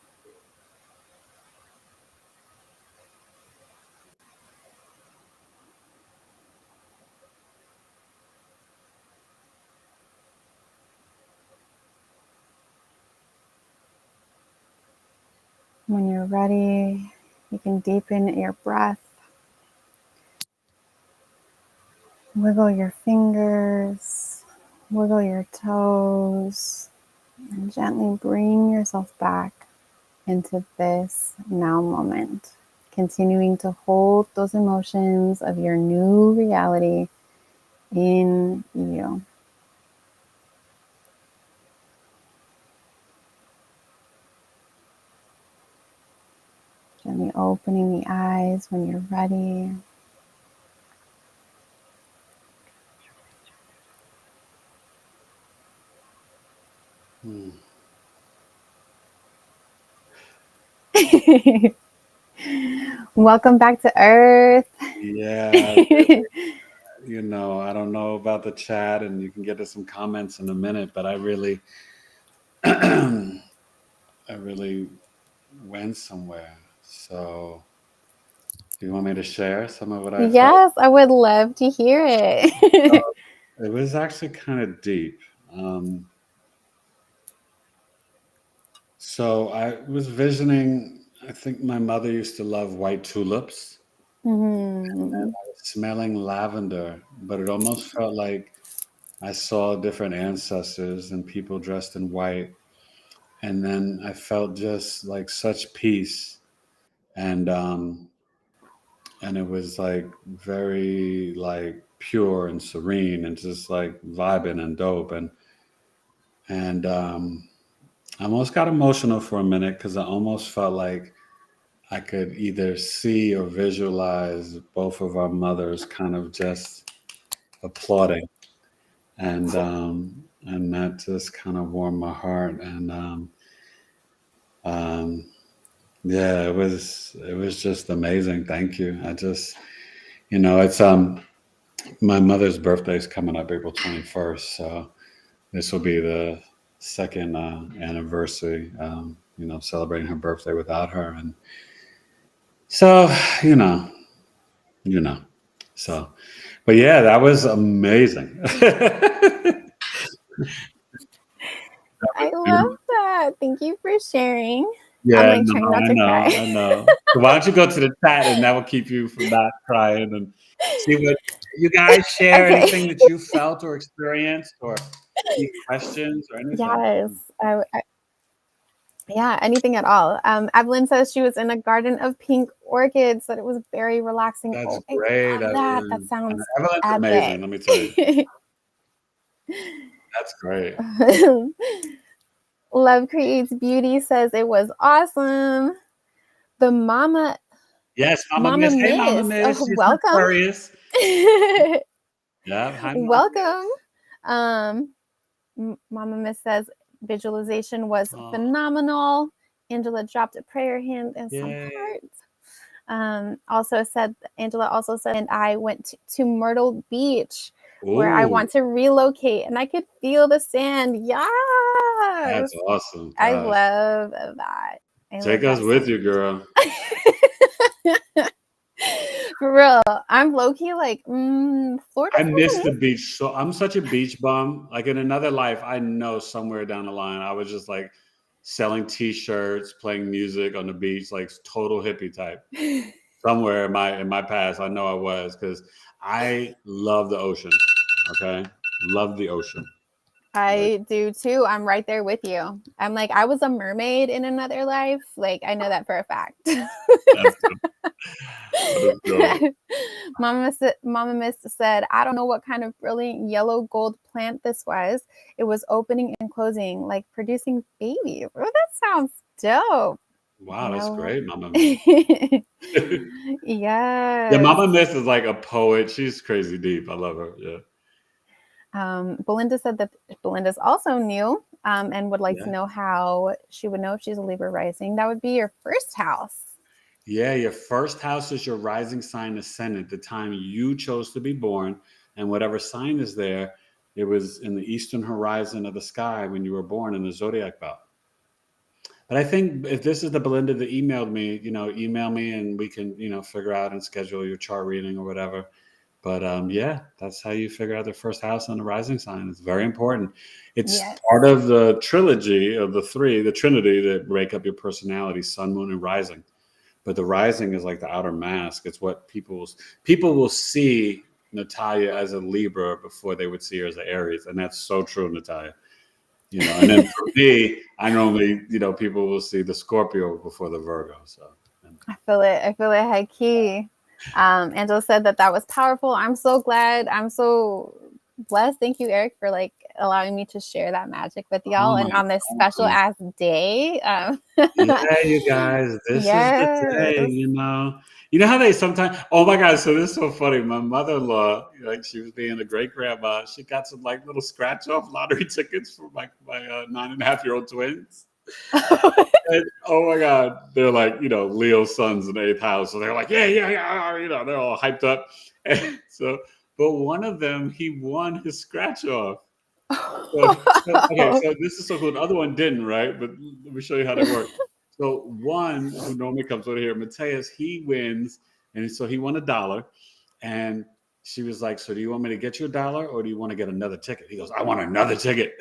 Speaker 3: When you're ready, you can deepen your breath. Wiggle your fingers, wiggle your toes, and gently bring yourself back into this now moment. Continuing to hold those emotions of your new reality in you. Gently opening the eyes when you're ready. Welcome back to Earth.
Speaker 2: Yeah, you know, I don't know about the chat, and you can get to some comments in a minute, but I really, I really went somewhere. So, do you want me to share some of what I felt?
Speaker 3: Yes, I would love to hear it.
Speaker 2: It was actually kind of deep. So I was visioning, I think my mother used to love white tulips.
Speaker 3: Mhm.
Speaker 2: I was smelling lavender, but it almost felt like I saw different ancestors and people dressed in white. And then I felt just like such peace. And it was like very like pure and serene and just like vibing and dope. And I almost got emotional for a minute because I almost felt like I could either see or visualize both of our mothers kind of just applauding, and that just kind of warmed my heart. Um, yeah, it was just amazing. Thank you. I just, it's my mother's birthday is coming up April 21st, so this will be the second anniversary. Celebrating her birthday without her, and so you know, you know, so. But yeah, that was amazing. That
Speaker 3: I
Speaker 2: was
Speaker 3: love
Speaker 2: beautiful.
Speaker 3: that. Thank you for sharing. I'm
Speaker 2: Yeah,
Speaker 3: like
Speaker 2: no,
Speaker 3: trying not
Speaker 2: I
Speaker 3: to
Speaker 2: know,
Speaker 3: cry.
Speaker 2: I know. So why don't you go to the chat and that will keep you from not crying and see what you guys share
Speaker 3: Okay.
Speaker 2: anything that you felt or experienced or any questions or anything.
Speaker 3: Yes. Yeah, anything at all. Evelyn says she was in a garden of pink orchids, that it was very relaxing.
Speaker 2: That's
Speaker 3: Oh, I
Speaker 2: great,
Speaker 3: love that. That
Speaker 2: Evelyn. And
Speaker 3: sounds
Speaker 2: Evelyn's
Speaker 3: epic.
Speaker 2: amazing, let me tell you. That's great.
Speaker 3: Love Creates Beauty says it was awesome. The
Speaker 2: Yes, Mama
Speaker 3: Mama
Speaker 2: Miss. Hey, Mama
Speaker 3: Miss.
Speaker 2: Miss.
Speaker 3: Oh,
Speaker 2: She's an
Speaker 3: welcome.
Speaker 2: Aquarius. Yeah, hi, Mama
Speaker 3: Welcome.
Speaker 2: Miss.
Speaker 3: Um, Mama Miss says visualization was
Speaker 2: Oh,
Speaker 3: phenomenal. Angela dropped a prayer hand and some
Speaker 2: yay.
Speaker 3: hearts. Angela also said, and I went to Myrtle Beach where I
Speaker 2: Ooh,
Speaker 3: want to relocate and I could feel the sand. Yes.
Speaker 2: that's awesome.
Speaker 3: I
Speaker 2: Gosh.
Speaker 3: love that. I
Speaker 2: Take
Speaker 3: love
Speaker 2: us
Speaker 3: that
Speaker 2: with
Speaker 3: so
Speaker 2: you, girl.
Speaker 3: much. For real. I'm low key like, Florida
Speaker 2: I
Speaker 3: sounds
Speaker 2: miss the
Speaker 3: amazing.
Speaker 2: beach. So I'm such a beach bum. Like in another life, I know somewhere down the line, I was just like selling t-shirts, playing music on the beach, like total hippie type. Somewhere in my past, I know I was because I love the ocean. Okay, love the ocean. Like
Speaker 3: I do too. I'm right there with you. I'm like, I was a mermaid in another life. Like, I know that for a fact.
Speaker 2: that's that is dope.
Speaker 3: Mama Miss said, I don't know what kind of brilliant yellow gold plant this was. It was opening and closing, like producing babies. Oh, that sounds dope.
Speaker 2: Wow,
Speaker 3: You
Speaker 2: that's
Speaker 3: know?
Speaker 2: great, Mama Miss. Yeah,
Speaker 3: Yes.
Speaker 2: Mama Miss is like a poet. She's crazy deep. I love her. Yeah.
Speaker 3: Belinda said that Belinda's also new and would like
Speaker 2: Yeah.
Speaker 3: to know how she would know if she's a Libra rising. That would be your first house.
Speaker 2: Yeah, your first house is your rising sign ascendant, the time you chose to be born, and whatever sign is there, it was in the eastern horizon of the sky when you were born in the zodiac belt. But I think if this is the Belinda that emailed me, email me and we can, figure out and schedule your chart reading or whatever. But yeah, that's how you figure out the first house on the rising sign. It's very important. It's
Speaker 3: Yes.
Speaker 2: part of the trilogy of the three, the trinity that break up your personality, sun, moon, and rising. But the rising is like the outer mask. It's what people will see Natalia as a Libra before they would see her as an Aries, and that's so true, Natalia. And then for me, I normally, people will see the Scorpio before the Virgo. So
Speaker 3: I feel it. I feel it high key. Angela said that was powerful. I'm so glad. I'm so blessed. Thank you, Eric, for like allowing me to share that magic with y'all
Speaker 2: oh
Speaker 3: and
Speaker 2: my
Speaker 3: on this special
Speaker 2: God.
Speaker 3: ass day.
Speaker 2: Yeah, you guys, this is the day,
Speaker 3: Yes.
Speaker 2: You know how they sometimes, oh my God, so this is so funny. My mother-in-law, like she was being a great grandma, she got some like little scratch off lottery tickets for my 9.5-year-old twins. And, oh my God, they're like, Leo's sons in the eighth house. So they're like, yeah, yeah, yeah, they're all hyped up. And so, but one of them, he won his scratch off. Okay, so this is so cool. The other one didn't, right? But let me show you how they work. So one who normally comes over here, Mateus, he wins, and so he won $1. And she was like, "So do you want me to get you $1, or do you want to get another ticket?" He goes, "I want another ticket."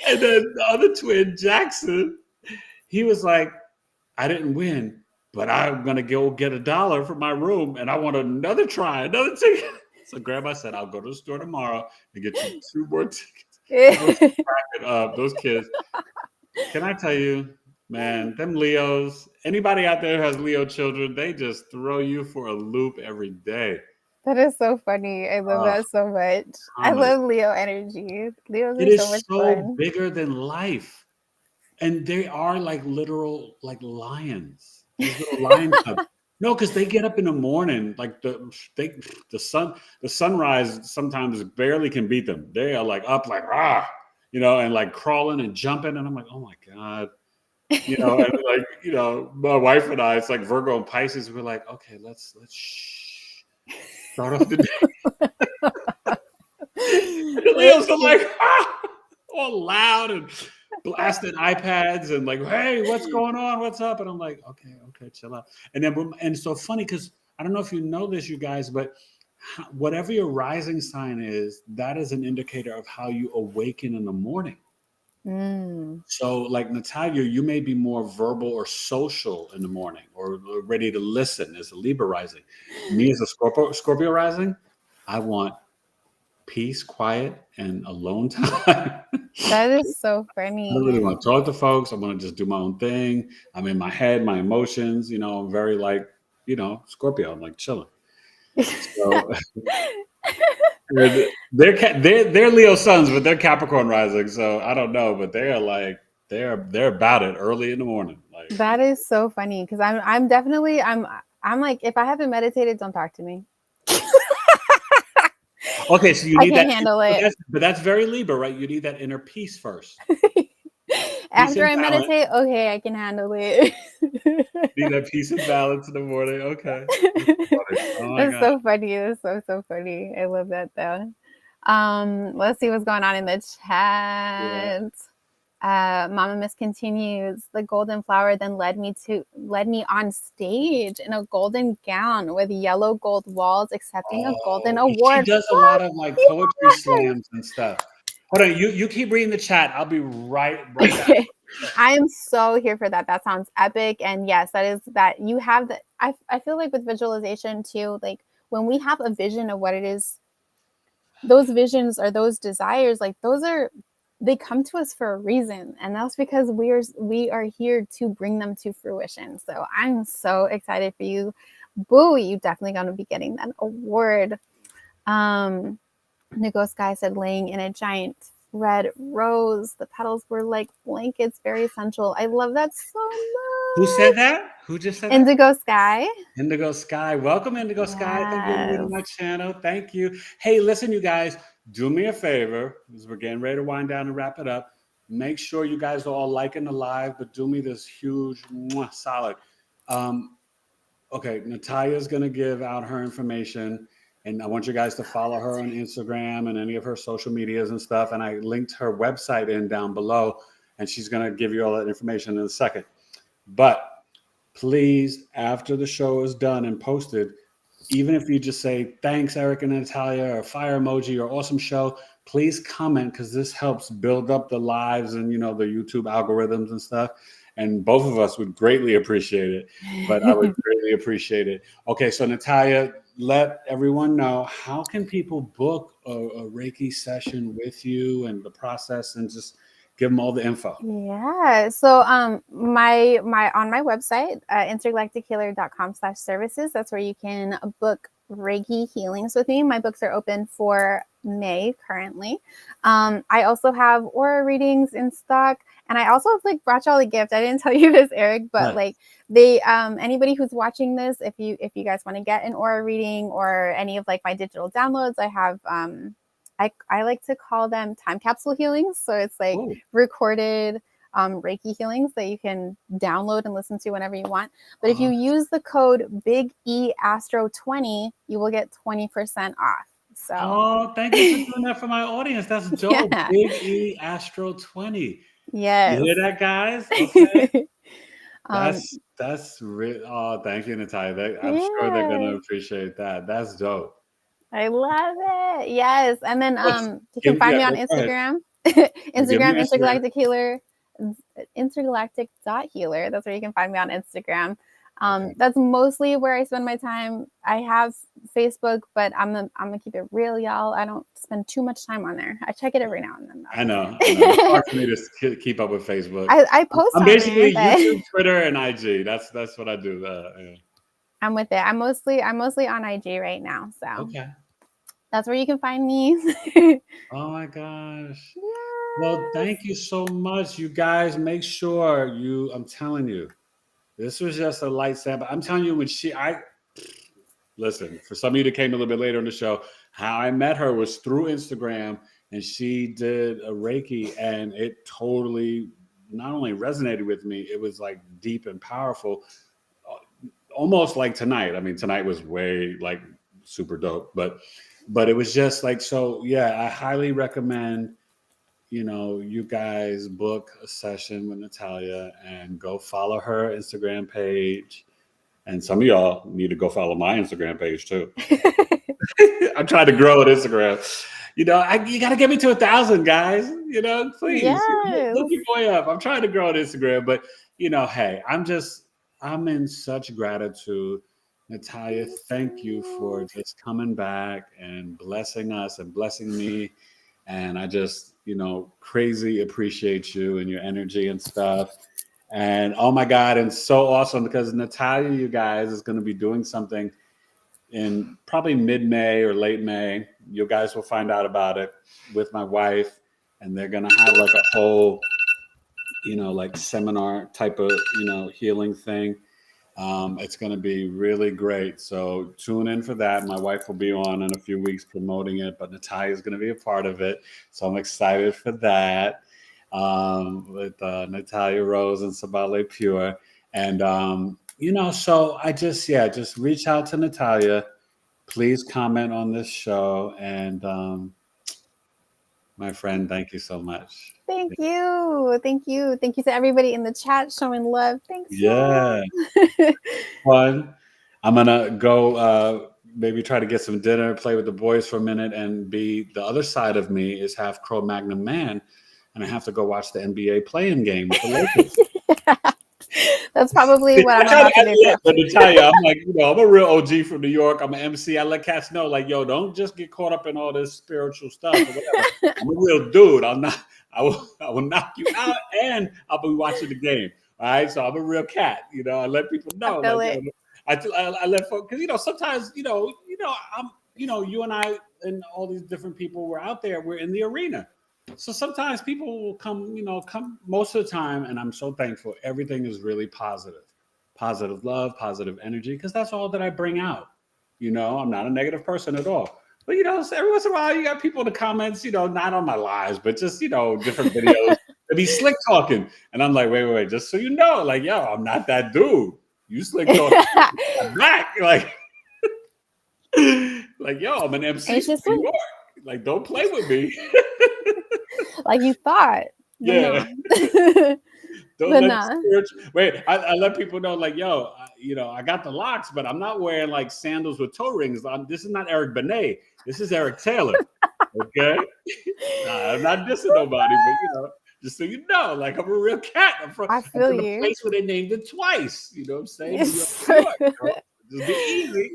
Speaker 2: And then the other twin, Jackson, he was like, "I didn't win, but I'm gonna go get $1 for my room, and I want another ticket." So Grandma said, "I'll go to the store tomorrow and get you 2 more tickets." I was cracking up. Those kids. Can I tell you, man, them Leos, anybody out there who has Leo children, they just throw you for a loop every day.
Speaker 3: That is so funny. I love that so much. I
Speaker 2: Comedy.
Speaker 3: love Leo energy. Leos
Speaker 2: It
Speaker 3: are so
Speaker 2: is
Speaker 3: much
Speaker 2: so
Speaker 3: fun.
Speaker 2: bigger than life. And they are like literal like lions. These little lion cubs. No, because they get up in the morning, like the sunrise sometimes barely can beat them. They are like up like and like crawling and jumping. And I'm like, oh my God. And like, my wife and I, it's like Virgo and Pisces, we're like, okay, let's start off the day. And the Leos are like, all loud and blasting iPads and like, hey, what's going on? What's up? And I'm like, okay, chill out. And so funny because I don't know if you know this, you guys, but whatever your rising sign is, that is an indicator of how you awaken in the morning. So, like Natalia, you may be more verbal or social in the morning, or ready to listen as a Libra rising. Me as a Scorpio rising, I want peace, quiet, and alone time.
Speaker 3: That is so
Speaker 2: I don't
Speaker 3: funny.
Speaker 2: really want to talk to folks. I want to just do my own thing. I'm in my head, my emotions. I'm very like, Scorpio. I'm like chilling. So they're Leo suns, but they're Capricorn rising. So I don't know, but they are like they're about it early in the morning. Like
Speaker 3: That is so funny because I'm definitely I'm like, if I haven't meditated, don't talk to me.
Speaker 2: okay, so you
Speaker 3: I
Speaker 2: need
Speaker 3: can't
Speaker 2: that,
Speaker 3: handle
Speaker 2: but
Speaker 3: it.
Speaker 2: that's very Libra, right? You need that inner peace first. Peace
Speaker 3: After
Speaker 2: and
Speaker 3: I
Speaker 2: balance.
Speaker 3: meditate, okay, I can handle it.
Speaker 2: Need that peace and balance in the morning. Okay, that's funny. Oh my
Speaker 3: That's
Speaker 2: god.
Speaker 3: so funny. That's so funny. I love that though. Let's see what's going on in the
Speaker 2: Yeah.
Speaker 3: chat. Mama Miss continues. The golden flower then led me on stage in a golden gown with yellow gold walls, accepting a golden
Speaker 2: Oh, she
Speaker 3: award.
Speaker 2: does a lot of like poetry slams and stuff. Hold on, you keep reading the chat. I'll be right back.
Speaker 3: Okay. I am so here for that. That sounds epic. And yes, that is that you have the I feel like with visualization too, like when we have a vision of what it is, those visions or those desires, like they come to us for a reason. And that's because we are here to bring them to fruition. So I'm so excited for you. Boo, you definitely gonna be getting that award. The ghost guy said laying in a giant red rose. The petals were like blankets, very sensual. I love that so
Speaker 2: Who said
Speaker 3: much.
Speaker 2: that? Who just said that?
Speaker 3: Indigo sky.
Speaker 2: Indigo Sky. Welcome, Indigo Sky. Thank you for being on
Speaker 3: Yes.
Speaker 2: my channel. Thank you. Hey, listen, you guys, do me a favor, because we're getting ready to wind down and wrap it up. Make sure you guys are all liking the live, but do me this huge solid. Okay, Natalia's going to give out her information, and I want you guys to follow her on Instagram and any of her social medias and stuff. And I linked her website in down below, and she's going to give you all that information in a second. But please, after the show is done and posted, even if you just say thanks, Eric and Natalia, or fire emoji, or awesome show, please comment, because this helps build up the lives and, you know, the YouTube algorithms and stuff. And both of us would greatly appreciate it, but I would greatly appreciate it. Okay, so Natalia, let everyone know, how can people book a Reiki session with you and the process, and just give them all the info.
Speaker 3: Yeah. So my on my website, intergalactichealer.com/services, that's where you can book Reiki healings with me. My books are open for May currently. I also have aura readings in stock, and I also have like brought y'all a gift. I didn't tell you this, Eric, but like they anybody who's watching this, if you guys want to get an aura reading or any of like my digital downloads, I have I like to call them time capsule healings. So it's like recorded Reiki healings that you can download and listen to whenever you want. But if you use the code Big E Astro 20, you will get 20% off. So
Speaker 2: thank you for doing that for my audience. That's dope.
Speaker 3: Yeah.
Speaker 2: Big E Astro 20.
Speaker 3: Yes.
Speaker 2: You hear that, guys? Okay. That's real. Oh, thank you, Natalia. I'm sure they're gonna appreciate that. That's dope.
Speaker 3: I love it. Yes. And then you can find me on Instagram. Instagram, Intergalactic Healer, intergalactic.healer. That's where you can find me on Instagram. That's mostly where I spend my time. I have Facebook, but I'm gonna keep it real, y'all. I don't spend too much time on there. I check it every now and then, though.
Speaker 2: I know. It's hard for me to keep up with Facebook.
Speaker 3: I post.
Speaker 2: I'm basically YouTube, Twitter, and IG. That's what I do. Yeah.
Speaker 3: I'm with it. I'm mostly on IG right now. So that's where you can find me.
Speaker 2: Oh my gosh. Yes. Well, thank you so much. You guys, make sure I'm telling you, this was just a light sample. I'm telling you, listen, for some of you that came a little bit later in the show, how I met her was through Instagram, and she did a Reiki, and it totally not only resonated with me, it was like deep and powerful, almost like tonight. I mean, tonight was way like super dope, but it was just like, so yeah, I highly recommend, you guys book a session with Natalia and go follow her Instagram page. And some of y'all need to go follow my Instagram page too. I'm trying to grow on Instagram. You got to get me to 1,000, guys. Please.
Speaker 3: Yes.
Speaker 2: Look your boy up. I'm trying to grow on Instagram, but hey, I'm in such gratitude. Natalia, thank you for just coming back and blessing us and blessing me. And I just, crazy appreciate you and your energy and stuff. And oh my God, and so awesome, because Natalia, you guys, is going to be doing something in probably mid-May or late May. You guys will find out about it with my wife, and they're going to have like a whole, like seminar type of, healing thing. It's going to be really great. So tune in for that. My wife will be on in a few weeks promoting it, but Natalia is going to be a part of it. So I'm excited for that. With Natalia Rose and Sabale Pure. And, so I just reach out to Natalia. Please comment on this show. And my friend, thank you so much.
Speaker 3: Thank you. Thank you. Thank you to everybody in the chat showing love. Thanks.
Speaker 2: Yeah. Fun. I'm going to go maybe try to get some dinner, play with the boys for a minute, and the other side of me is half Cro-Magnon man. And I have to go watch the NBA play-in game with the Lakers.
Speaker 3: That's probably what I'm about to do.
Speaker 2: But to tell you, I'm like, I'm a real OG from New York. I'm an MC. I let cats know, like, yo, don't just get caught up in all this spiritual stuff or whatever. I'm a real dude. I will knock you out, and I'll be watching the game. All right, so I'm a real cat. I let people know. I let folks, because sometimes I'm you and I and all these different people were out there. We're in the arena. So sometimes people will come most of the time, and I'm so thankful. Everything is really positive love, positive energy, because that's all that I bring out. I'm not a negative person at all. But so every once in a while, you got people in the comments, not on my lives, but just different videos. They be slick talking, and I'm like, wait, just so you know, like, yo, I'm not that dude. You slick talking back, like, like, yo, I'm an MC
Speaker 3: It's
Speaker 2: from
Speaker 3: just
Speaker 2: New York. Like, don't play with me.
Speaker 3: like you thought. But
Speaker 2: Yeah.
Speaker 3: no.
Speaker 2: Don't
Speaker 3: But
Speaker 2: let
Speaker 3: nah.
Speaker 2: spiritual. Wait, I let people know, like, yo, I got the locks, but I'm not wearing like sandals with toe rings. This is not Eric Benet. This is Eric Taylor. Okay, I'm not dissing nobody, but just so you know, like, I'm a real cat. I'm from
Speaker 3: I feel
Speaker 2: a
Speaker 3: you.
Speaker 2: place where they named it twice. You know what I'm saying? New York, New York. Girl. Just be easy.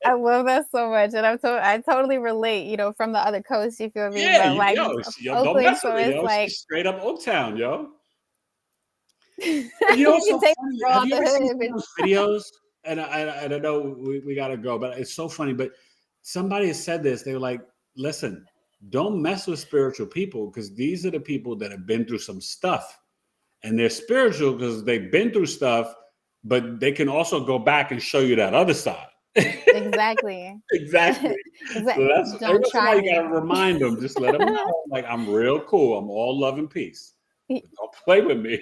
Speaker 3: I love that so much, and I totally relate. From the other coast, you feel me?
Speaker 2: Yeah,
Speaker 3: But like
Speaker 2: yo, don't
Speaker 3: Oakland,
Speaker 2: mess
Speaker 3: so
Speaker 2: with me,
Speaker 3: it's
Speaker 2: yo.
Speaker 3: like
Speaker 2: She's straight up Oaktown, yo.
Speaker 3: you
Speaker 2: But what's
Speaker 3: can
Speaker 2: so
Speaker 3: take
Speaker 2: funny?
Speaker 3: the girl
Speaker 2: Have
Speaker 3: out
Speaker 2: you
Speaker 3: the
Speaker 2: ever seen
Speaker 3: hood,
Speaker 2: some of those videos? And I don't know, we got to go, but it's so funny. But somebody has said this. They were like, listen, don't mess with spiritual people, because these are the people that have been through some stuff. And they're spiritual because they've been through stuff, but they can also go back and show you that other side.
Speaker 3: exactly.
Speaker 2: Exactly. So that's every
Speaker 3: Don't
Speaker 2: once in a
Speaker 3: try
Speaker 2: while you
Speaker 3: me.
Speaker 2: got to remind them, just let them know, like, I'm real cool. I'm all love and peace. But don't play with me.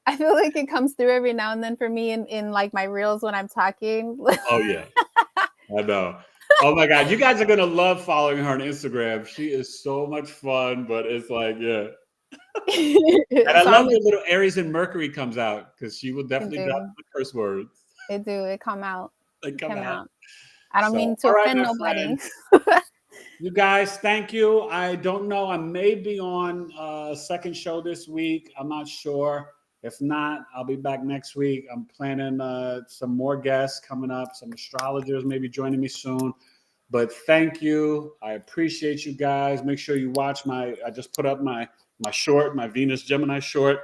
Speaker 3: I feel like it comes through every now and then for me in like my reels when I'm talking.
Speaker 2: Oh yeah, I know. Oh my God, you guys are gonna love following her on Instagram. She is so much fun, but it's like, yeah. And I
Speaker 3: So
Speaker 2: love
Speaker 3: I'm
Speaker 2: the little Aries and Mercury comes out, because she will definitely drop
Speaker 3: do.
Speaker 2: the curse words.
Speaker 3: It come out.
Speaker 2: They
Speaker 3: It
Speaker 2: come
Speaker 3: come
Speaker 2: out.
Speaker 3: out. I don't
Speaker 2: So,
Speaker 3: mean to
Speaker 2: all right,
Speaker 3: offend
Speaker 2: my
Speaker 3: nobody.
Speaker 2: friend. You guys, thank you. I don't know. I may be on a second show this week. I'm not sure. If not, I'll be back next week. I'm planning some more guests coming up, some astrologers maybe joining me soon. But thank you. I appreciate you guys. Make sure you watch I just put up my short, my Venus Gemini short,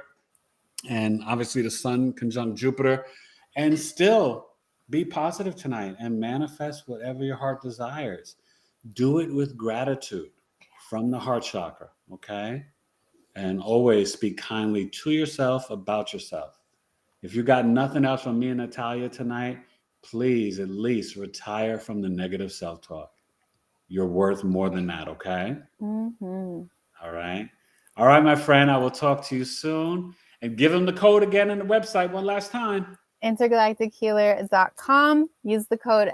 Speaker 2: and obviously the Sun conjunct Jupiter. And still be positive tonight and manifest whatever your heart desires. Do it with gratitude from the heart chakra, okay? And always speak kindly to yourself about yourself. If you got nothing else from me and Natalia tonight, please at least retire from the negative self-talk. You're worth more than that, okay?
Speaker 3: Mm-hmm.
Speaker 2: All right. All right, my friend. I will talk to you soon. And give them the code again on the website one last time.
Speaker 3: intergalactichealer.com. Use the code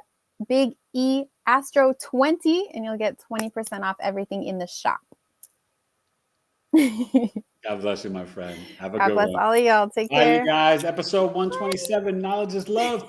Speaker 3: Big E Astro 20 and you'll get 20% off everything in the shop.
Speaker 2: God bless you, my friend. Have a
Speaker 3: God
Speaker 2: good
Speaker 3: bless
Speaker 2: one.
Speaker 3: all of y'all. Take
Speaker 2: Bye,
Speaker 3: care.
Speaker 2: you guys. Episode 127, Knowledge is Love.